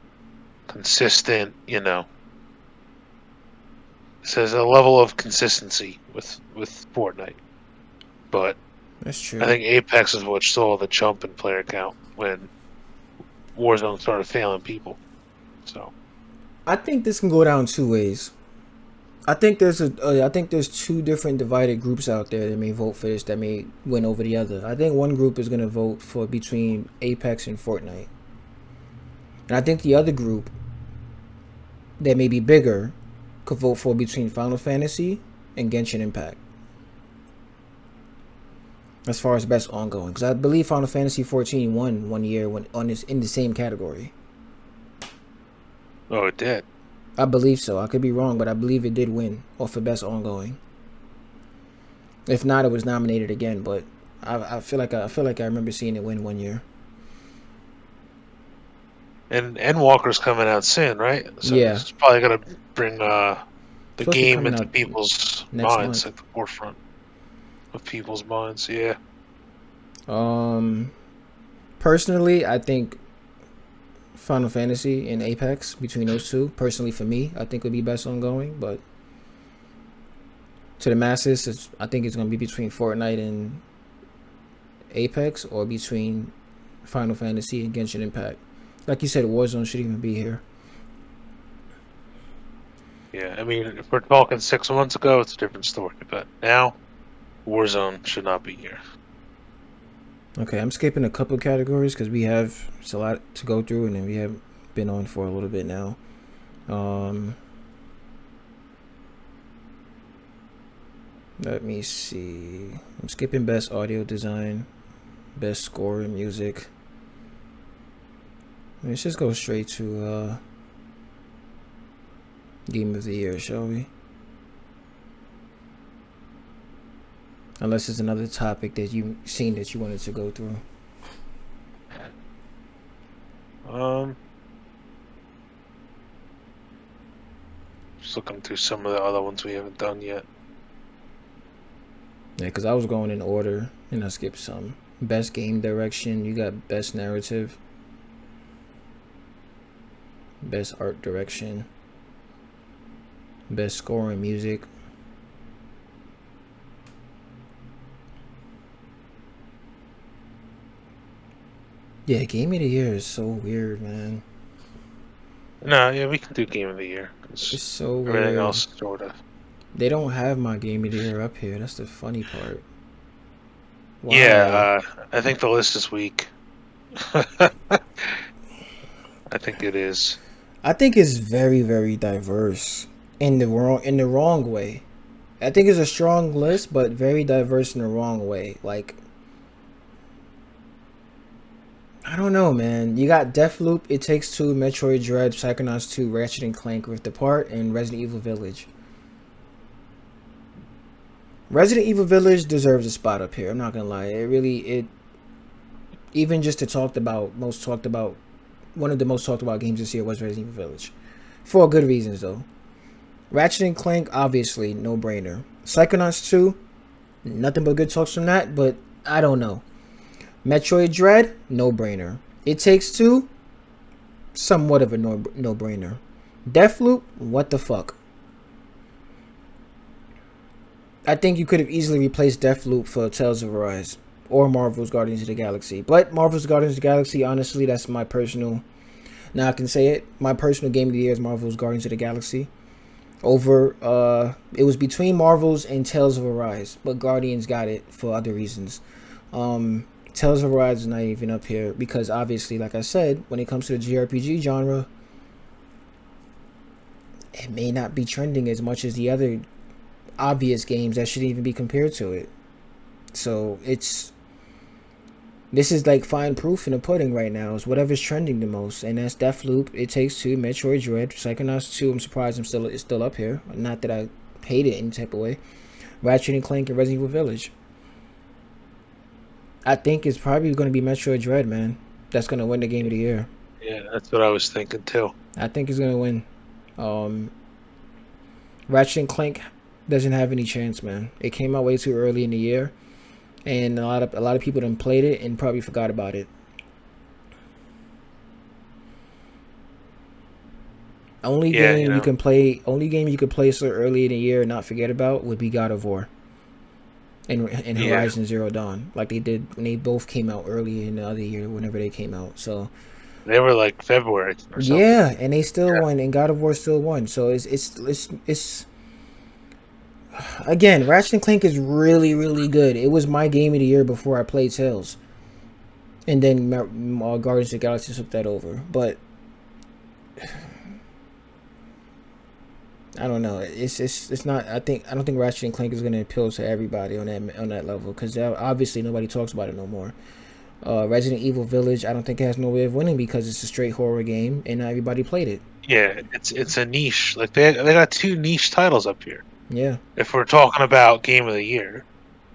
B: consistent, says a level of consistency with Fortnite, but
A: That's
B: I
A: true.
B: think Apex is what saw the jump in player count when Warzone started failing people. So
A: I think this can go down two ways. I think there's two different divided groups out there that may vote for this that may win over the other. I think one group is gonna vote for between Apex and Fortnite, and I think the other group that may be bigger could vote for between Final Fantasy and Genshin Impact as far as best ongoing. Because I believe Final Fantasy 14 won one year when on this in the same category.
B: oh, it did.
A: I believe so. I could be wrong, but I believe it did win or for best ongoing. If not, it was nominated again. But I feel like I remember seeing it win one year.
B: And Walker's coming out soon, right? So
A: Yeah,
B: it's probably gonna bring the
A: supposed to be
B: game
A: coming
B: into
A: out
B: people's
A: next
B: minds,
A: month.
B: at the forefront of people's minds. Yeah.
A: Um, Personally, I think Final Fantasy and Apex between those two. Personally, for me, I think would be best ongoing. But to the masses, I think it's gonna be between Fortnite and Apex or between Final Fantasy and Genshin Impact. Like you said, Warzone should even be here.
B: Yeah, I mean, if we're talking 6 months ago, it's a different story. But now, Warzone should not be here.
A: Okay, I'm skipping a couple of categories because we have it's a lot to go through, and then we have been on for a little bit now. Um, Let me see. I'm skipping best audio design, best score and music. Let's just go straight to game of the year, shall we? Unless it's another topic that you've seen that you wanted to go through.
B: Um, just looking through some of the other ones we haven't done yet.
A: Yeah, because I was going in order and I skipped some. Best game direction, you got best narrative, best art direction, best score and music, Yeah, Game of the Year is so weird, man.
B: No, yeah, we can do Game of the Year
A: It's
B: because
A: so
B: everything
A: weird.
B: else sort of.
A: They don't have my Game of the Year up here. That's the funny part. Why?
B: Yeah, I think the list is weak. I think it is.
A: I think it's very, very diverse in the wrong way. I think it's a strong list, but very diverse in the wrong way. Like, I don't know, man. You got Deathloop, It Takes Two, Metroid Dread, Psychonauts 2, Ratchet and Clank, Rift Apart, and Resident Evil Village. Resident Evil Village deserves a spot up here. I'm not gonna lie. It even just to talked about one of the most talked about games this year was Resident Evil Village, for good reasons though. Ratchet and Clank, obviously, no brainer. Psychonauts 2, nothing but good talks from that, but I don't know. Metroid Dread, no brainer. It Takes Two, somewhat of a no brainer. Deathloop, what the fuck? I think you could have easily replaced Deathloop for Tales of Arise or Marvel's Guardians of the Galaxy. But Marvel's Guardians of the Galaxy, honestly, that's my personal. Now I can say it. My personal game of the year is Marvel's Guardians of the Galaxy. It was between Marvel's and Tales of Arise, but Guardians got it for other reasons. Tales of Arise is not even up here because obviously, like I said, when it comes to the JRPG genre, it may not be trending as much as the other obvious games that shouldn't even be compared to it. So this is like fine proof in the pudding right now. It's whatever's trending the most, and that's Deathloop, It Takes Two, Metroid Dread, Psychonauts 2. I'm surprised it's still up here. Not that I hate it any type of way. Ratchet and Clank and Resident Evil Village. I think it's probably going to be Metroid Dread, man. That's going to win the Game of the Year.
B: Yeah, that's what I was thinking too.
A: I think it's going to win. Ratchet and Clank doesn't have any chance, man. It came out way too early in the year, and a lot of people done played it and probably forgot about it. Only game you could play so early in the year and not forget about would be God of War and Horizon Zero Dawn, like they did when they both came out early in the other year, whenever they came out. So
B: they were like February or something.
A: Yeah, and they still won, and God of War still won. So it's again, Ratchet and Clank is really, really good. It was my game of the year before I played Tales, and then Guardians of the Galaxy took that over. But I don't know. It's not. I don't think Ratchet and Clank is going to appeal to everybody on that level because obviously nobody talks about it no more. Resident Evil Village, I don't think it has no way of winning because it's a straight horror game and not everybody played it.
B: Yeah, it's a niche. Like they got two niche titles up here.
A: Yeah.
B: If we're talking about Game of the Year,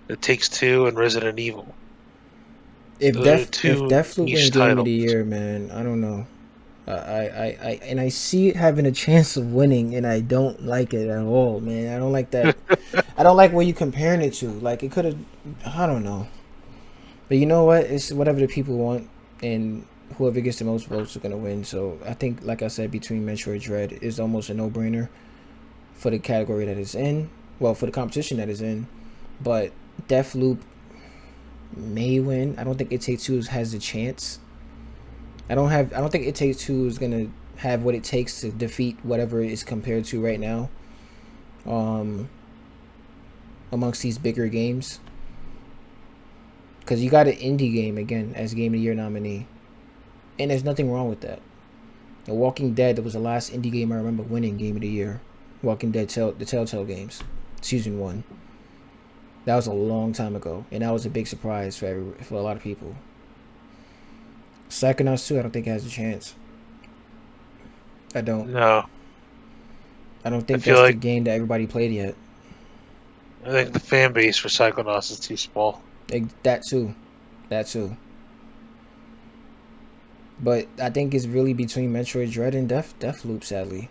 B: It Takes Two and Resident Evil.
A: If Deathloop wins Game of the Year, man, I don't know. I see it having a chance of winning, and I don't like it at all, man. I don't like that. I don't like where you comparing it to. Like it could have. I don't know. But you know what? It's whatever the people want, and whoever gets the most votes are gonna win. So I think, like I said, between Metroid Dread is almost a no-brainer for the category that it's in. Well, for the competition that it's in. But Deathloop may win. I don't think It Takes Two has a chance. I don't think It Takes Two is gonna have what it takes to defeat whatever it is compared to right now. Amongst these bigger games. Because you got an indie game, again, as Game of the Year nominee. And there's nothing wrong with that. The Walking Dead, that was the last indie game I remember winning Game of the Year. Walking Dead, the Telltale games. Season 1. That was a long time ago. And that was a big surprise for a lot of people. Psychonauts 2, I don't think it has a chance. I don't.
B: No.
A: I don't think that's the game that everybody played yet.
B: I think the fan base for Psychonauts is too small.
A: That too. But I think it's really between Metroid Dread and Deathloop, sadly.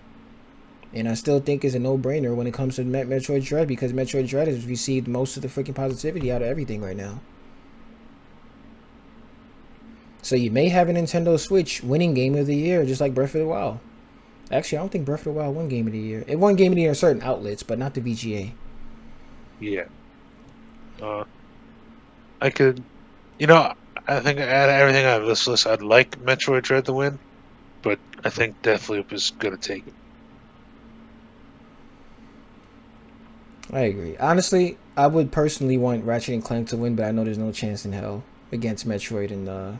A: And I still think it's a no-brainer when it comes to Metroid Dread because Metroid Dread has received most of the freaking positivity out of everything right now. So you may have a Nintendo Switch winning Game of the Year just like Breath of the Wild. Actually, I don't think Breath of the Wild won Game of the Year. It won Game of the Year in certain outlets, but not the VGA.
B: Yeah. I could, you know, I think out of everything on this list, I'd like Metroid Dread to win, but I think Deathloop is going to take it.
A: I agree. Honestly, I would personally want Ratchet and Clank to win, but I know there's no chance in hell against Metroid and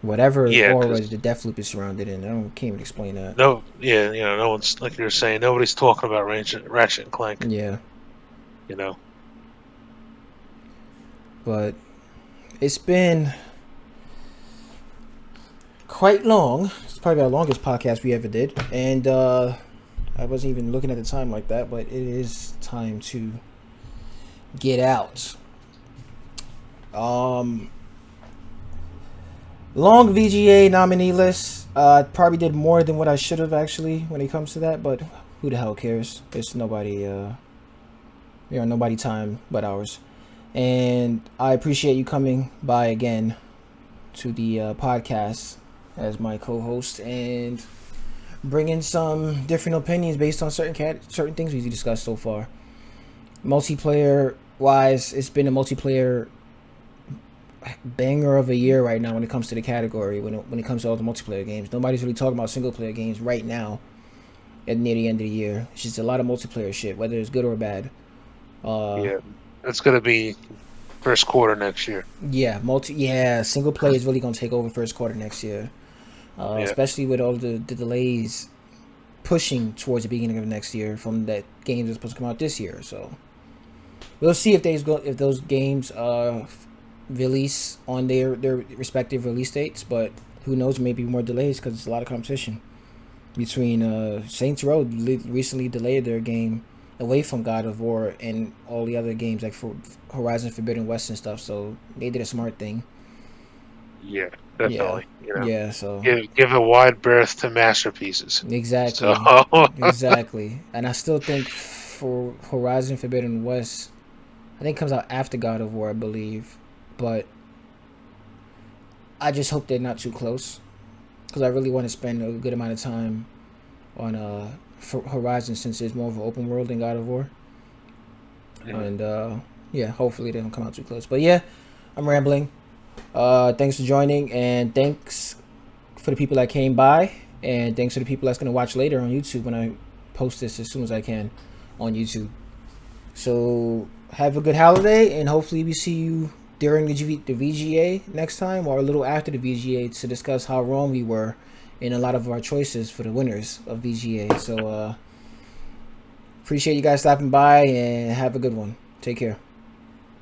A: whatever
B: Yeah,
A: aura
B: because
A: the Deathloop is surrounded in. Can't even explain that.
B: no one's like you're saying. Nobody's talking about Ratchet and Clank.
A: Yeah,
B: You know,
A: but it's been quite long. It's probably the longest podcast we ever did, and I wasn't even looking at the time like that. But it is time to get out. Long VGA nominee list. Probably did more than what I should have actually when it comes to that, but who the hell cares? It's nobody, nobody time but ours. And I appreciate you coming by again to the podcast as my co-host and bringing some different opinions based on certain things we discussed so far. Multiplayer wise, it's been a multiplayer banger of a year right now when it comes to the category. When it comes to all the multiplayer games, nobody's really talking about single player games right now. Near the end of the year, it's just a lot of multiplayer shit, whether it's good or bad.
B: that's going to be first quarter next year.
A: Yeah, single player is really gonna take over first quarter next year, especially with all the delays pushing towards the beginning of next year from that games are supposed to come out this year. So we'll see if those games release on their respective release dates, but who knows, maybe more delays because it's a lot of competition between Saints Row recently delayed their game away from God of War and all the other games like for Horizon Forbidden West and stuff, so they did a smart thing.
B: Yeah, definitely.
A: Yeah, so
B: Give a wide berth to masterpieces.
A: exactly.
B: So
A: Exactly. And I still think for Horizon Forbidden West, I think it comes out after God of War, I believe, but I just hope they're not too close because I really want to spend a good amount of time on for Horizon since it's more of an open world than God of War. And yeah, hopefully they don't come out too close. But yeah, I'm rambling. Thanks for joining, and thanks for the people that came by, and thanks for the people that's gonna watch later on YouTube when I post this as soon as I can on YouTube. So have a good holiday, and hopefully we see you during the VGA next time, or a little after the VGA, to discuss how wrong we were in a lot of our choices for the winners of VGA. So appreciate you guys stopping by, and have a good one. Take care.